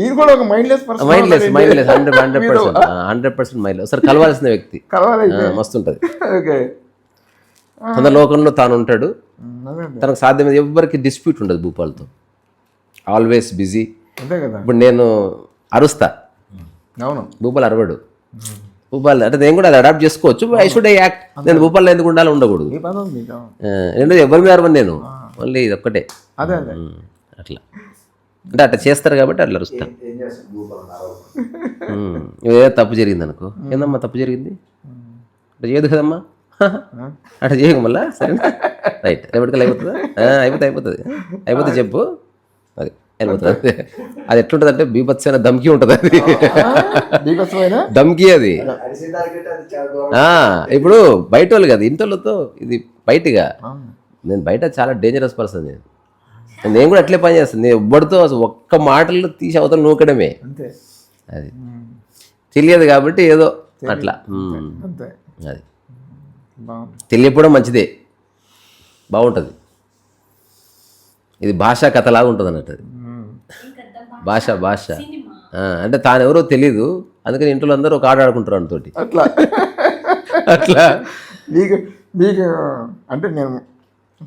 ఈయన కూడా ఒక మైండ్లెస్ పర్సన్. Mindless 100% mindless. ఒకసారి కలవాల్సిన వ్యక్తి, మస్తు ఉంటుంది. ఓకే, తన లోకంలో తాను ఉంటాడు, తనకు సాధ్యమైంది. ఎవ్వరికి డిస్ప్యూట్ ఉండదు భూపాల్తో, ఆల్వేస్ బిజీ. అంతే కదా. ఇప్పుడు నేను అరుస్తా, అవును, భూపాల్ అరవడు. భూపాల్ అంటే నేను కూడా అది అడాప్ట్ చేసుకోవచ్చు. I should act. నేను భూపాల్లో ఎందుకు ఉండాలి, ఉండకూడదు. రెండోది ఎవరి మీద అరవను నేను, ఓన్లీ ఇది ఒక్కటే. అదే అదే అట్లా అంటే అట్లా చేస్తారు కాబట్టి అట్లా అరుస్తాను. ఏదో తప్పు జరిగింది అనుకో, ఏందమ్మా తప్పు జరిగింది అట్లా చేయదు కదమ్మా, అట్లా చేయకు మళ్ళా, సరేనా, రైట్, రేపటికల్లా అయిపోతుంది చెప్పు, అది వెళ్ళిపోతుంది. అది ఎట్లుంటుంది అంటే బీభత్సమైన ధమ్కి ఉంటుంది, అది ధమ్కి. అది ఇప్పుడు బయట వాళ్ళు కదా, ఇంటోళ్ళతో ఇది బయటగా. నేను బయట చాలా డేంజరస్ పర్సన్. నేను కూడా అట్లే పని చేస్తాను. నేను ఎవ్వడితో అసలు ఒక్క మాటల్లో తీసి అవతల నూకడమే. అది తెలియదు కాబట్టి ఏదో అట్లా. అది తెలియకపోవడం మంచిదే, బాగుంటుంది. ఇది భాషా కథలాగా ఉంటుంది అన్నట్టు. అది భాష అంటే తాను ఎవరో తెలీదు, అందుకని ఇంట్లో అందరూ ఒక ఆట ఆడుకుంటారు అంతోటి. అట్లా మీకు అంటే నేను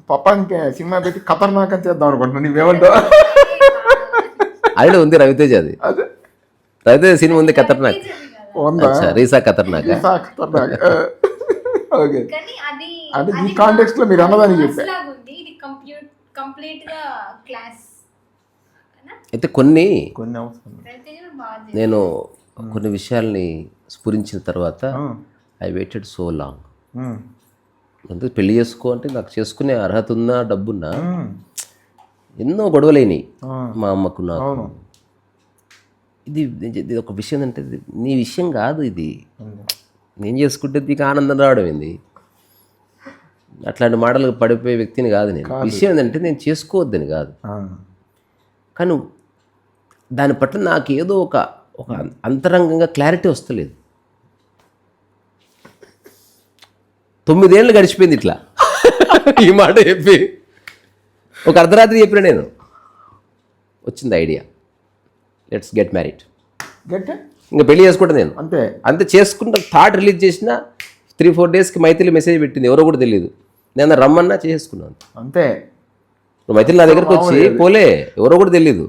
పప్పానికి సినిమా పెట్టి ఖతర్నాక్ అని చేద్దాం అనుకుంటున్నాను. నువ్వేమంటావు? ఆల్రెడీ ఉంది రవితేజ, అది రవితేజ సినిమా ఉంది, ఖతర్నాక్. రీసా ఖతర్నాక్. ఓకే, అంటే ఈ కాంటెక్స్ట్ లో మీరు అన్నదాన్ని చెప్పారు. అయితే కొన్ని నేను కొన్ని విషయాల్ని స్ఫురించిన తర్వాత ఐ వెయిటెడ్ సో లాంగ్. అంటే పెళ్లి చేసుకో అంటే నాకు చేసుకునే అర్హత ఉన్నా, డబ్బున్నా, ఎన్నో గొడవలేని మా అమ్మకు నాకు. ఇది ఒక విషయం అంటే నీ విషయం కాదు, ఇది నేను చేసుకుంటే నీకు ఆనందం రావడం ఏంది, అట్లాంటి మాటలకు పడిపోయే వ్యక్తిని కాదు నేను. విషయం ఏంటంటే నేను చేసుకోవద్దని కాదు, కానీ దాని పట్ల నాకు ఏదో ఒక అంతరంగంగా క్లారిటీ వస్తలేదు. 9 ఏళ్ళు గడిచిపోయింది ఇట్లా ఈ మాట చెప్పి. ఒక అర్ధరాత్రి చెప్పిన నేను, వచ్చింది ఐడియా, లెట్స్ గెట్ మ్యారీడ్. ఇంకా పెళ్లి చేసుకుంటా నేను, అంతే చేసుకుంటా. థాట్ రిలీజ్ చేసిన 3-4 డేస్కి మైథిలి మెసేజ్ పెట్టింది, ఎవరో కూడా తెలియదు. నేను రమ్మన్నా చేసుకున్నాను అంతే. మైథిలి నా దగ్గరకు వచ్చి, పోలే ఎవరో కూడా తెలీదు,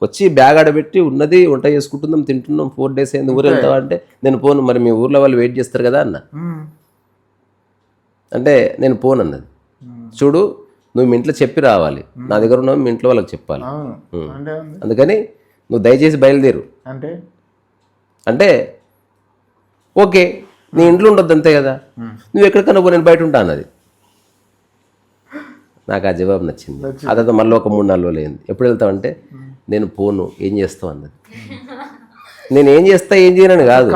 వచ్చి బ్యాగ్ ఆడబెట్టి ఉన్నది వంట చేసుకుంటున్నాం, తింటున్నాం, 4 డేస్ అయింది, ఊరు వెళ్తావా అంటే నేను పోను, మరి మీ ఊర్లో వాళ్ళు వెయిట్ చేస్తారు కదా అన్న. అంటే నేను పోను అన్నది. చూడు, నువ్వు మీ ఇంట్లో చెప్పి రావాలి, నా దగ్గర ఉన్నావు, మీ ఇంట్లో వాళ్ళకి చెప్పాలి, అందుకని నువ్వు దయచేసి బయలుదేరు అంటే ఓకే, నీ ఇంట్లో ఉండొద్దు అంతే కదా, నువ్వు ఎక్కడికన్నా పో, నేను బయట ఉంటా అన్నది. నాకు ఆ జవాబు నచ్చింది. ఆ తర్వాత మళ్ళీ ఒక 3-4 రోజులు అయింది. ఎప్పుడు వెళ్తావంటే నేను పోను, ఏం చేస్తావు అన్నది. నేను ఏం చేస్తా ఏం చేయనని కాదు,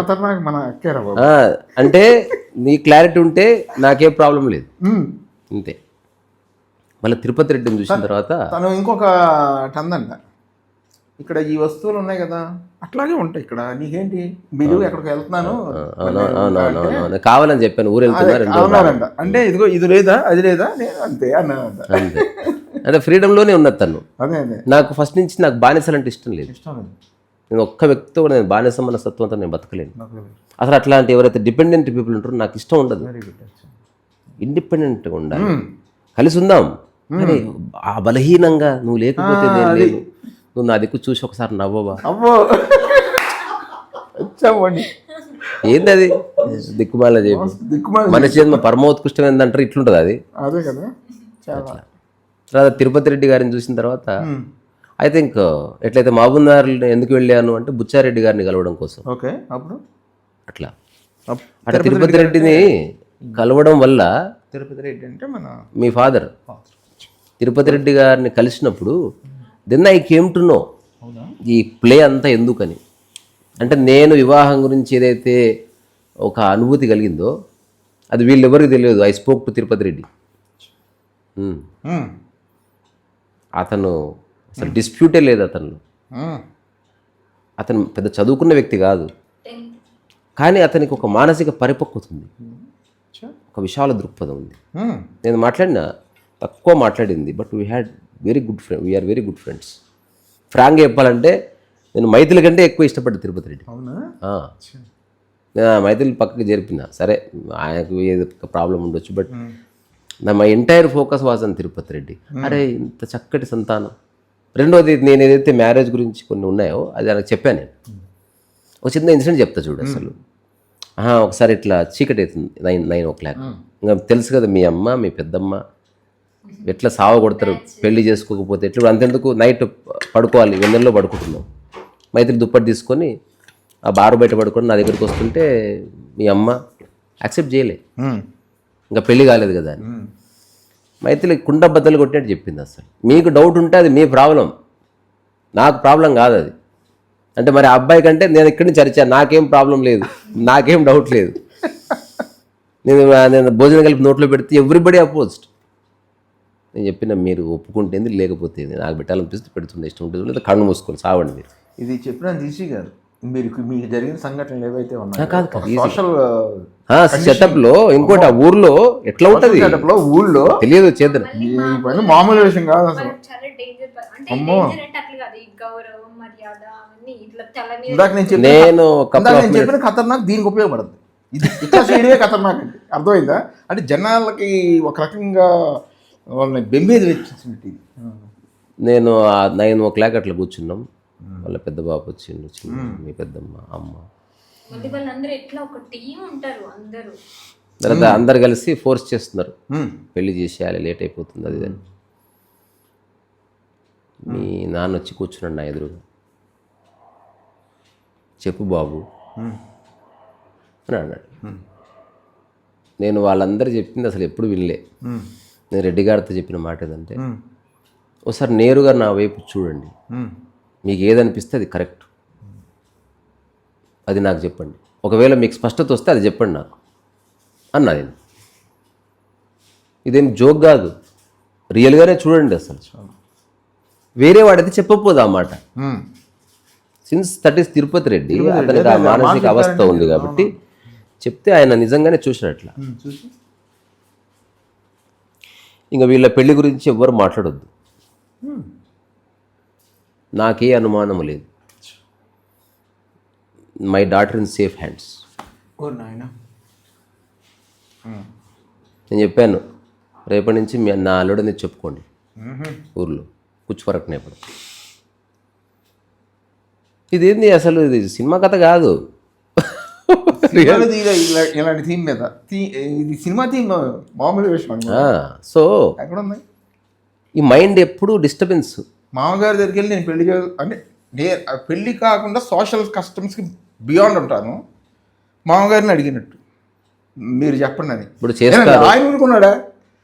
అంటే నీ క్లారిటీ ఉంటే నాకేం ప్రాబ్లం లేదు, అంతే. మళ్ళీ తిరుపతి రెడ్డిని చూసిన తర్వాత తను ఇంకొక టందంట, ఇక్కడ ఈ వస్తువులు ఉన్నాయి కదా అట్లాగే ఉంటాయి ఇక్కడ, నీకేంటి మీరు ఎక్కడికి వెళ్తున్నాను కావాలని చెప్పాను, ఊరు వెళ్తున్నారంట, అంటే ఇదిగో ఇది లేదా అది లేదా, నేను అంతే అన్నానంట. అంతే, అంటే ఫ్రీడంలోనే ఉన్నది తను. నాకు ఫస్ట్ నుంచి నాకు బానిసలు అంటే ఇష్టం లేదు. నేను ఒక్క వ్యక్తితో కూడా నేను బానిస మనస్తత్వంతో నేను బతకలేను అసలు. అట్లాంటి ఎవరైతే డిపెండెంట్ పీపుల్ ఉంటారో నాకు ఇష్టం ఉండదు. ఇండిపెండెంట్గా ఉండాలి, కలిసి ఉందాం. కానీ ఆ బలహీనంగా నువ్వు లేకపోతే నేను లేను, నువ్వు నా దిక్కు చూసి ఒకసారి నవ్వవా, ఏంది అది దిక్కుమాల చెప్పి, మనిషి జన్మ పరమోత్కృష్టం ఏందంటారు, ఇట్లుంటుంది అది. తర్వాత తిరుపతి రెడ్డి గారిని చూసిన తర్వాత ఐ థింక్ ఎట్లయితే మహబూబ్నగర్ ఎందుకు వెళ్ళాను అంటే బుచ్చారెడ్డి గారిని కలవడం కోసం. అట్లా అట్లా తిరుపతి రెడ్డిని కలవడం వల్ల, తిరుపతి రెడ్డి అంటే మన మీ ఫాదర్, తిరుపతి రెడ్డి గారిని కలిసినప్పుడు then I came to know ఈ ప్లే అంతా ఎందుకని. అంటే నేను వివాహం గురించి ఏదైతే ఒక అనుభూతి కలిగిందో అది వీళ్ళెవరికి తెలియదు. I spoke to Tirupati Reddy. అతను అసలు డిస్ప్యూటే లేదు అతను. అతను పెద్ద చదువుకున్న వ్యక్తి కాదు, కానీ అతనికి ఒక మానసిక పరిపక్వత ఉంది, ఒక విశాల దృక్పథం ఉంది. నేను మాట్లాడిన తక్కువ మాట్లాడింది. But we had very good friend, we are very good friends. ఫ్రాంక్గా చెప్పాలంటే నేను మైథిలి కంటే ఎక్కువ ఇష్టపడ్డా తిరుపతి రెడ్డి. అవునా? నేను ఆ మైథిలి పక్కకి జరిపిన. సరే ఆయనకు ఏదో ప్రాబ్లం ఉండొచ్చు, but my entire focus was on Tirupati Reddy. అరే ఇంత చక్కటి సంతానం. రెండోది, నేను ఏదైతే మ్యారేజ్ గురించి కొన్ని ఉన్నాయో అది ఆయనకు చెప్పాను. నేను ఒక చిన్న ఇన్సిడెంట్ చెప్తా చూడు. అసలు ఒకసారి ఇట్లా చీకటి అవుతుంది, 9 ఇంకా తెలుసు కదా మీ అమ్మ మీ పెద్దమ్మ ఎట్లా సావ కొడతారు పెళ్లి చేసుకోకపోతే ఎట్లా. అంతెందుకు నైట్ పడుకోవాలి, వెన్నెల్లో పడుకుంటున్నాం. మైత్రి దుప్పటి తీసుకొని ఆ బారు బయట పడుకొని నా దగ్గరికి వస్తుంటే మీ అమ్మ యాక్సెప్ట్ చేయలే, ఇంకా పెళ్లి కాలేదు కదా అని. మైత్రి కుండ బద్దలు కొట్టినట్టు చెప్పింది. అసలు మీకు డౌట్ ఉంటే అది మీ ప్రాబ్లం, నాకు ప్రాబ్లం కాదు అది. అంటే మరి ఆ అబ్బాయి కంటే నేను ఇక్కడి నుంచి అరిచాను, నాకేం ప్రాబ్లం లేదు, నాకేం డౌట్ లేదు. నేను భోజనం కలిపి నోట్లో పెడితే ఎవ్రీబడి అపోజ్డ్. నేను చెప్పిన మీరు ఒప్పుకుంటేంది, లేకపోతే నాకు పెట్టాలనిపిస్తే పెడుతుండే, ఇష్టం ఉంటుంది లేదా కళ్ళు మూసుకొని సావండి మీరు. ఇది చెప్పిన ఈజీ కాదు. మీకు జరిగిన సంఘటనలు ఏవైతే ఉన్నాయో కాదు సోషల్ సెటప్లో ఇంకోటి ఆ ఊర్లో ఎట్లా ఉంటుంది సెటప్లో ఊళ్ళో తెలియదు చేద్దాం. ఈ పని మామూలు విషయం కాదు అసలు. అమ్మో, ఇందాక నేను చెప్పిన ఖతర్నాక్ దీనికి ఉపయోగపడదు. ఇది ఇట్లా చేయడమే ఖతర్నాక్ అంటే అర్థమైందా? అంటే జనాలకి ఒక రకంగా వాళ్ళని బెంబేది వచ్చినట్టు. నేను 9 అట్లా కూర్చున్నాం. వాళ్ళ పెద్ద బాబు వచ్చిండు, మీ పెద్దమ్మ అమ్మ, తర్వాత అందరు కలిసి ఫోర్స్ చేస్తున్నారు, పెళ్లి చేసేయాలి, లేట్ అయిపోతుంది అది అని. మీ నాన్న వచ్చి కూర్చున్నాడు నా ఎదురుగా. చెప్పు బాబు అని అన్నాడు. నేను వాళ్ళందరూ చెప్పింది అసలు ఎప్పుడు వినలే. నేను రెడ్డి గారితో చెప్పిన మాట ఏదంటే, ఒకసారి నేరుగా నా వైపు చూడండి, మీకు ఏదనిపిస్తే అది కరెక్ట్, అది నాకు చెప్పండి. ఒకవేళ మీకు స్పష్టత వస్తే అది చెప్పండి నాకు అన్నా. నేను ఇదేం జోక్ కాదు, రియల్గానే చూడండి. అసలు వేరే వాడైతే చెప్పకపోదు ఆ మాట. Since that is Tirupati Reddy, అతనికి ఆ మానసిక అవస్థ ఉంది కాబట్టి చెప్తే ఆయన నిజంగానే చూసినట్లా. ఇంకా వీళ్ళ పెళ్లి గురించి ఎవ్వరు మాట్లాడొద్దు, నాకే అనుమానం లేదు. My daughter in safe hands. నేను చెప్పాను, రేపటి నుంచి నా అల్లుడని చెప్పుకోండి ఊర్లో, కూర్చుపరకనే. ఇప్పుడు ఇదేంది అసలు, ఇది సినిమా కథ కాదు. ఇలాంటి థీమ్ మీద ఇది సినిమా థీమ్ మామూలు విషయం. సో ఎక్కడ ఉంది ఈ మైండ్ ఎప్పుడు డిస్టర్బెన్స్. మామగారి దగ్గరికి వెళ్ళి నేను పెళ్లి అంటే పెళ్ళి కాకుండా సోషల్ కస్టమ్స్కి బియాండ్ ఉంటాను. మామగారిని అడిగినట్టు మీరు చెప్పండి అని. ఇప్పుడు చేస్తారు ఆయన అనుకున్నాడా?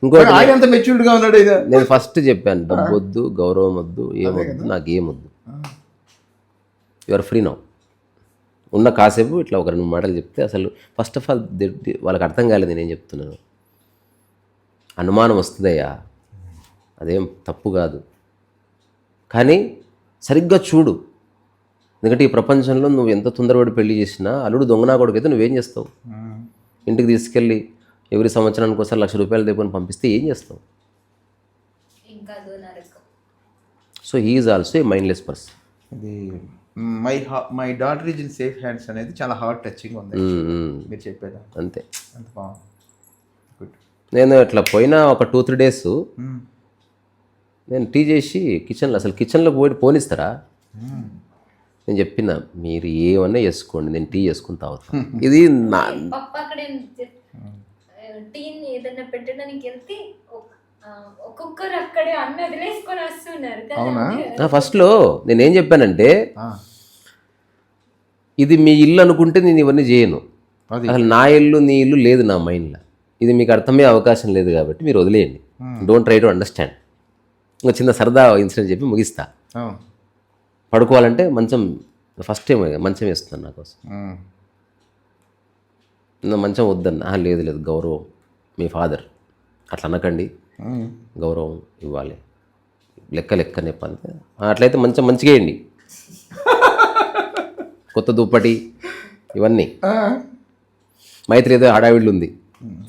ఇంకోటి ఆయన ఎంత మెచ్యూర్డ్గా ఉన్నాడు. నేను ఫస్ట్ చెప్పాను, డబ్బు వద్దు, గౌరవం వద్దు, ఏమొద్దు, నాకు ఏమొద్దు, యువర్ ఫ్రీ నౌ. ఉన్న కాసేపు ఇట్లా ఒక 2 మాటలు చెప్తే అసలు ఫస్ట్ ఆఫ్ ఆల్ వాళ్ళకి అర్థం కాలేదు నేనేం చెప్తున్నాను. అనుమానం వస్తుందయ్యా, అదేం తప్పు కాదు, కానీ సరిగ్గా చూడు. ఎందుకంటే ఈ ప్రపంచంలో నువ్వు ఎంత తొందరపడి పెళ్లి చేసినా అల్లుడు దొంగనా కొడుకు అయితే నువ్వేం చేస్తావు? ఇంటికి తీసుకెళ్ళి ఎవరి సంవత్సరానికి ఒకసారి ₹1,00,000 దేపుని పంపిస్తే ఏం చేస్తావు? So he is also a mindless person. ఇది my daughter is in safe hands అనేది చాలా హార్ట్ టచింగ్ ఉంది మీరు చెప్పేదా. అంతే, అంత బాగుంది. నేను ఇట్లా పోయినా ఒక 2-3 డేస్ నేను టీ చేసి కిచెన్లోకి పోనిస్తారా? నేను చెప్పిన మీరు ఏమన్నా చేసుకోండి, నేను టీ చేసుకుని తాగుతాను. ఇది ఏదన్నా పెట్టడానికి వెళ్తే ఒక్కొక్కరు అక్కడే అన్ని వదిలేసుకొని వస్తున్నారు. ఫస్ట్లో నేనేం చెప్పానంటే, ఇది మీ ఇల్లు అనుకుంటే నేను ఇవన్నీ చేయను. అసలు నా ఇల్లు నీ ఇల్లు లేదు నా మైండ్లో. ఇది మీకు అర్థమయ్యే అవకాశం లేదు కాబట్టి మీరు వదిలేయండి, డోంట్ ట్రై టు అండర్స్టాండ్. ఇంకా చిన్న సరదా ఇన్సిడెంట్ చెప్పి ముగిస్తా. పడుకోవాలంటే ఫస్ట్ టైం మంచం వేస్తున్నాను నా కోసం. మంచం వద్దన్నా, లేదు గౌరవం, మీ ఫాదర్ అట్లా అనకండి, గౌరవం ఇవ్వాలి, లెక్క నెప్పంతే. అట్లయితే మంచిగా వేయండి, కొత్త దుప్పటి ఇవన్నీ. మైత్రి ఏదో హడావిళ్ళు ఉంది,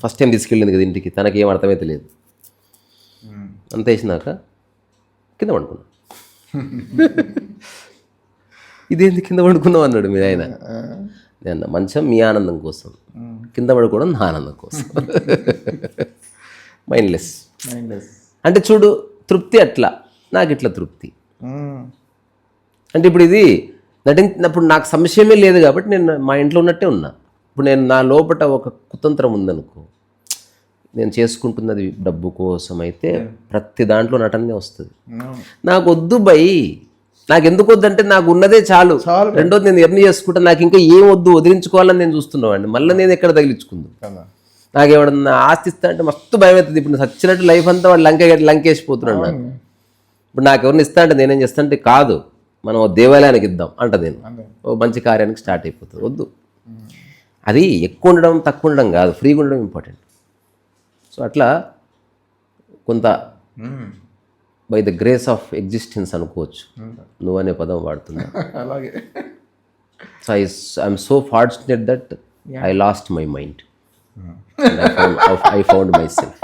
ఫస్ట్ టైం తీసుకెళ్ళింది కదా ఇంటికి, తనకి ఏం అర్థమైతే లేదు. అంత వేసినాక కింద పడుకున్నా. ఇదేంది కింద పడుకున్నావు అన్నాడు మీ ఆయన. నేను మంచం మీ ఆనందం కోసం, కింద పడుకోవడం నా ఆనందం కోసం. మైండ్లెస్ అంటే చూడు, తృప్తి అట్లా, నాకు ఇట్లా తృప్తి. అంటే ఇప్పుడు ఇది నటించినప్పుడు నాకు సంశయమే లేదు కాబట్టి నేను మా ఇంట్లో ఉన్నట్టే ఉన్నా. ఇప్పుడు నేను నా లోపల ఒక కుతంత్రం ఉందనుకో, నేను చేసుకుంటున్నది డబ్బు కోసం అయితే ప్రతి దాంట్లో నటనే వస్తుంది. నాకు వద్దు బై, నాకు ఎందుకు వద్దంటే నాకు ఉన్నదే చాలు. రెండోది నేను ఎర్న్ చేసుకుంటా, నాకు ఇంకా ఏం వద్దు, వదిలించుకోవాలని నేను చూస్తున్నావాడిని. మళ్ళీ నేను ఎక్కడ తగిలించుకుందాం. నాకు ఎవడన్నా ఆస్తి ఇస్తా అంటే మస్తు భయం అవుతుంది. ఇప్పుడు సచ్చినట్టు లైఫ్ అంతా వాడు లంకేసిపోతున్నాడు నాకు. ఇప్పుడు నాకు ఎవరిని ఇస్తా అంటే నేనేం చేస్తా అంటే, కాదు మనం దేవాలయానికి ఇద్దాం అంట, నేను ఓ మంచి కార్యానికి స్టార్ట్ అయిపోతుంది. వద్దు, అది ఎక్కువ ఉండడం తక్కువ ఉండడం కాదు, ఫ్రీగా ఉండడం ఇంపార్టెంట్. సో అట్లా కొంత by the grace of existence అనుకోవచ్చు, నువ్వు అనే పదం వాడుతున్నా. అలాగే. So I'm so fortunate that I lost my mind, I found myself.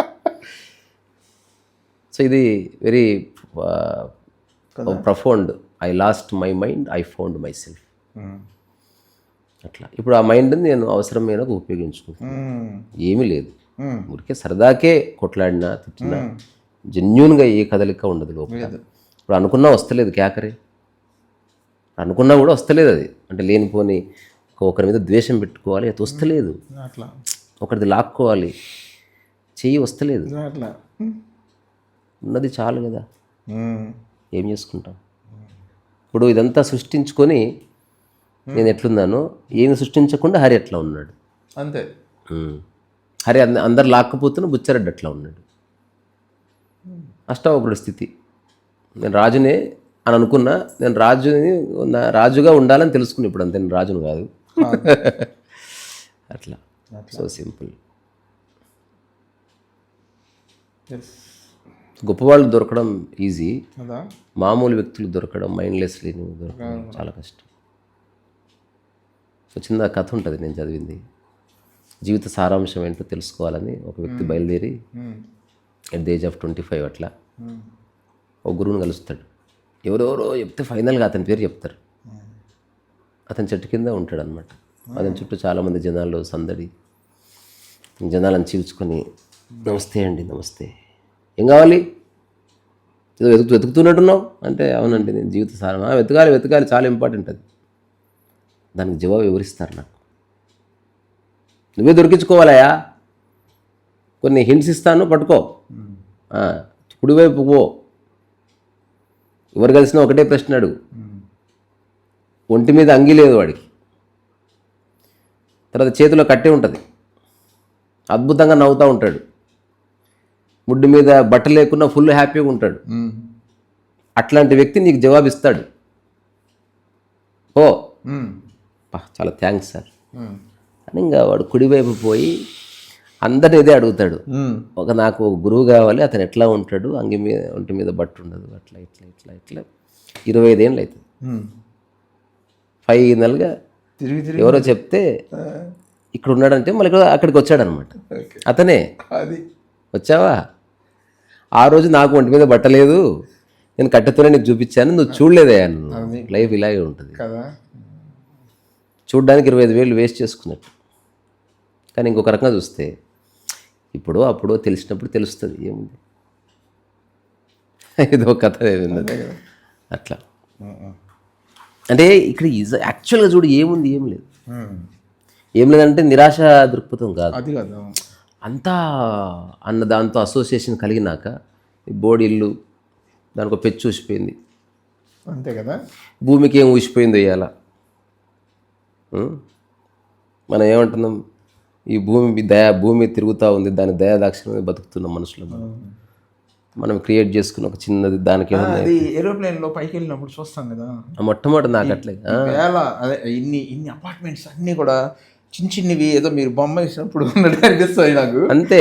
So ఇది very profound. I lost my mind, I found myself. అట్లా ఇప్పుడు ఆ మైండ్ని నేను అవసరమైన ఉపయోగించుకుంటాను. ఏమీ లేదు, ఊరికే సరదాకే కొట్లాడినా తిట్టినా జెన్యూన్గా ఏ కదలిక ఉండదు లోపల. ఇప్పుడు అనుకున్నా వస్తలేదు క్యాకరే, అనుకున్నా కూడా వస్తలేదు. అది అంటే లేనిపోని ఒకరి మీద ద్వేషం పెట్టుకోవాలి, అది వస్తలేదు. అట్లా ఒకరిది లాక్కోవాలి, చెయ్యి వస్తలేదు. అట్లా ఉన్నది చాలు కదా, ఏం చేసుకుంటాం. ఇప్పుడు ఇదంతా సృష్టించుకొని నేను ఎట్లున్నానో, ఏమి సృష్టించకుండా హరి ఎట్లా ఉన్నాడు అంతే. హరి అందరు లాక్కపోతున్న బుచ్చరెడ్డి అట్లా ఉన్నాడు. అష్టావకుడి స్థితి. నేను రాజునే అని అనుకున్నా, నేను రాజుగా ఉండాలని తెలుసుకుని ఇప్పుడు అంతే, నేను రాజును కాదు. అట్లా సో సింపుల్. గొప్పవాళ్ళు దొరకడం ఈజీ, మామూలు వ్యక్తులు దొరకడం, మైండ్లెస్ లేని దొరకడం చాలా కష్టం. సో చిన్న కథ ఉంటుంది నేను చదివింది. జీవిత సారాంశం ఏంటో తెలుసుకోవాలని ఒక వ్యక్తి బయలుదేరి ఎట్ ది ఏజ్ ఆఫ్ 25 అట్లా ఒక గురువుని కలుస్తాడు. ఎవరెవరో చెప్తే ఫైనల్గా అతని పేరు చెప్తారు. అతని చెట్టు కింద ఉంటాడు అనమాట. అతని చుట్టూ చాలామంది జనాలు సందడి. జనాలను చీల్చుకొని, నమస్తే అండి, నమస్తే, ఏం కావాలి, ఏదో వెతుకుతున్నట్టున్నావు అంటే, అవునండి నేను జీవిత సారం. వెతకాలి, చాలా ఇంపార్టెంట్ అది. దానికి జవాబు వివరిస్తారు నాకు. నువ్వే దొరికించుకోవాలయా, కొన్ని హింట్స్ ఇస్తాను, పట్టుకో, కుడివైపు పో, ఎవరు కలిసినా ఒకటే ప్రశ్న అడుగు. ఒంటి మీద అంగి లేదు వాడికి, తర్వాత చేతిలో కట్టే ఉంటుంది, అద్భుతంగా నవ్వుతూ ఉంటాడు, ముడ్డు మీద బట్ట లేకున్నా ఫుల్ హ్యాపీగా ఉంటాడు. అట్లాంటి వ్యక్తి నీకు జవాబిస్తాడు. ఓ చాలా థ్యాంక్స్ సార్ అని ఇంకా వాడు కుడివైపు పోయి అందరిని ఇదే అడుగుతాడు. నాకు ఒక గురువు కావాలి, అతను ఎట్లా ఉంటాడు, అంగి మీద ఒంటి మీద బట్ట ఉండదు, అట్లా ఇట్లా ఇట్లా ఇట్లా 25 ఏళ్ళు అవుతుంది. ఫైనల్గా ఎవరో చెప్తే ఇక్కడ ఉన్నాడంటే మళ్ళీ అక్కడికి వచ్చాడనమాట. అతనే, వచ్చావా, ఆ రోజు నాకు ఒంటి మీద బట్టలేదు, నేను కట్టెతోనే నీకు చూపించాను, నువ్వు చూడలేదే. లైఫ్ ఇలాగే ఉంటుంది. చూడ్డానికి 25,000 వేస్ట్ చేసుకున్నట్టు. కానీ ఇంకొక రకంగా చూస్తే ఇప్పుడు అప్పుడు తెలిసినప్పుడు తెలుస్తుంది ఏముంది. ఏదో కథ ఏముంది అట్లా. అంటే ఇక్కడ యాక్చువల్గా చూడు ఏముంది, ఏం లేదు. ఏం లేదంటే నిరాశ దృక్పథం కాదు, అంతా అన్న దాంతో అసోసియేషన్ కలిగినాక బోర్డు ఇల్లు దానికి ఒక పెచ్చు ఊసిపోయింది, అంతే కదా. భూమికి ఏం ఊసిపోయిందో ఇవాళ. మనం ఏమంటున్నాం, ఈ భూమి తిరుగుతూ ఉంది, దాని దయాదాక్షిణ్యం బతుకుతున్నాం మనుషులు. మనం క్రియేట్ చేసుకున్న ఒక చిన్నది దానికి ఏరోప్లేన్లో పైకి వెళ్ళినప్పుడు చూస్తాం కదా, మొట్టమొదటి నాకు అట్లే అదే ఇన్ని అపార్ట్మెంట్స్ అన్నీ కూడా చిన్నవి, ఏదో మీరు బొమ్మ వేసినప్పుడు అనిపిస్తాయి నాకు. అంతే,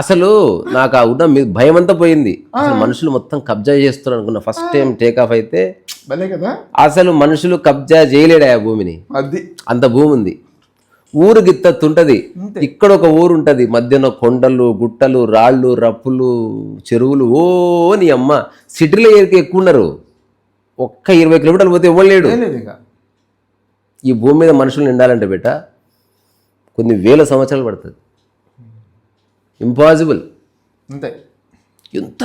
అసలు నాకు ఆ ఉన్న భయం అంతా పోయింది. అసలు మనుషులు మొత్తం కబ్జా చేస్తున్నారు అనుకున్న ఫస్ట్ టైం టేక్ ఆఫ్ అయితే. భలే కదా. అసలు మనుషులు కబ్జా చేయలేడా ఆ భూమిని, అది అంత భూమి ఉంది. ఊరు గిత్తత్తుంటది. ఇక్కడ ఒక ఊరు ఉంటుంది, మధ్యన కొండలు గుట్టలు రాళ్ళు రప్పులు చెరువులు. ఓ నీ అమ్మ, సిటీలో ఎక్కువ ఉన్నారు. ఒక్క 20 కిలోమీటర్లు పోతే ఇవ్వలేడు. లేదు ఇంకా ఈ భూమి మీద మనుషులు నిండాలంటే బెట్ట కొన్ని వేల సంవత్సరాలు పడుతుంది. ఇంపాసిబుల్. అంతే. ఎంత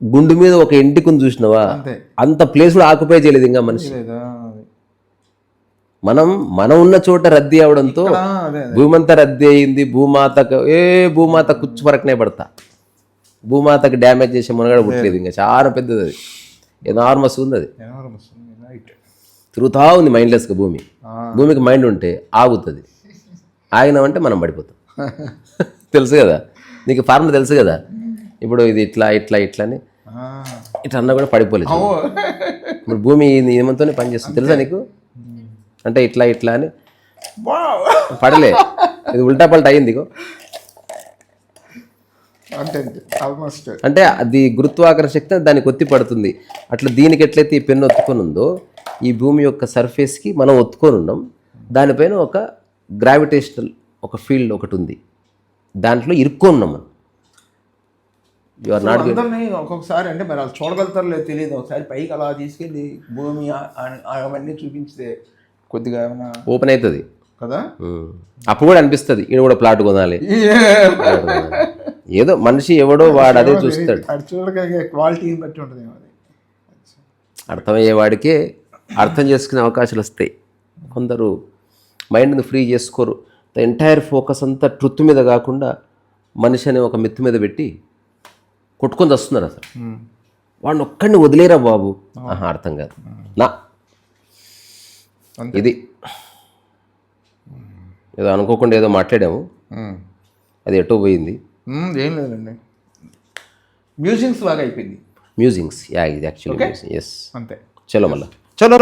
గుండు మీద ఒక ఎంటికను చూసినావా, అంతే. అంత ప్లేస్ కూడా ఆక్యుపై చేయలేదు ఇంకా మనిషి. లేదా మనం ఉన్న చోట రద్దీ అవడంతో అదే భూమంతా రద్దీ అయింది. భూమాత కుచ్చు పరకనే పడతా. భూమాతకి డ్యామేజ్ చేసే మనగాడ పుట్టలేదు. ఇంకా చాలా పెద్దది, అది ఎనార్మస్ ఉంది. అది రైట్ తిరుగుతా ఉంది మైండ్లెస్గా. భూమికి మైండ్ ఉంటే ఆగుతుంది, ఆగినామంటే మనం పడిపోతాం. తెలుసు కదా నీకు, ఫార్ములా తెలుసు కదా. ఇప్పుడు ఇది ఇట్లా ఇట్లా ఇట్లా అని ఇట్లా అన్నా కూడా పడిపోలేదు. ఇప్పుడు భూమి నియమంతోనే పనిచేస్తుంది, తెలుసా నీకు. అంటే ఇట్లా ఇట్లా అని పడలే, ఇది ఉల్టా పల్టా అయ్యింది. అంటే అది గురుత్వాకర్షణ శక్తి దానికి ఒత్తి పడుతుంది. అట్లా దీనికి ఎట్లయితే ఈ పెన్ను ఒత్తుకొని ఉందో, ఈ భూమి యొక్క సర్ఫేస్కి మనం ఒత్తుకొని ఉన్నాం. దానిపైన ఒక గ్రావిటేషనల్ ఒక ఫీల్డ్ ఒకటి ఉంది, దాంట్లో ఇరుక్కొని ఉన్నాం మనం. అందరినీ ఒక్కొక్కసారి అంటే మరి వాళ్ళు చూడగలుగుతారు లేదు తెలియదు. ఒకసారి పైకి అలా తీసుకెళ్ళి భూమి అవన్నీ చూపించితే కొద్దిగా ఏమైనా ఓపెన్ అవుతుంది కదా. అప్పుడు కూడా అనిపిస్తుంది ఈయన కూడా ప్లాట్ కొనాలి. ఏదో మనిషి ఎవడో వాడు అదే చూస్తాడు. క్వాలిటీని బట్టి ఉంటుంది. అర్థమయ్యే వాడికే అర్థం చేసుకునే అవకాశాలు వస్తాయి. కొందరు మైండ్ని ఫ్రీ చేసుకోరు. ద ఎంటైర్ ఫోకస్ అంతా ట్రుత్ మీద కాకుండా మనిషి అనే ఒక మిత్తు మీద పెట్టి కొట్టుకొని వస్తున్నారు. అసలు వాడిని ఒక్కడిని వదిలేరా బాబు, అర్థం కాదు నా. ఇది ఏదో అనుకోకుండా ఏదో మాట్లాడాము, అది ఎటో పోయింది. ఏం లేదండి, మ్యూజియంస్ లాగా అయిపోయింది. మ్యూజియంస్, యా ఇది యాక్చువల్లీ ఎస్. అంతే. చలో మళ్ళా చలో.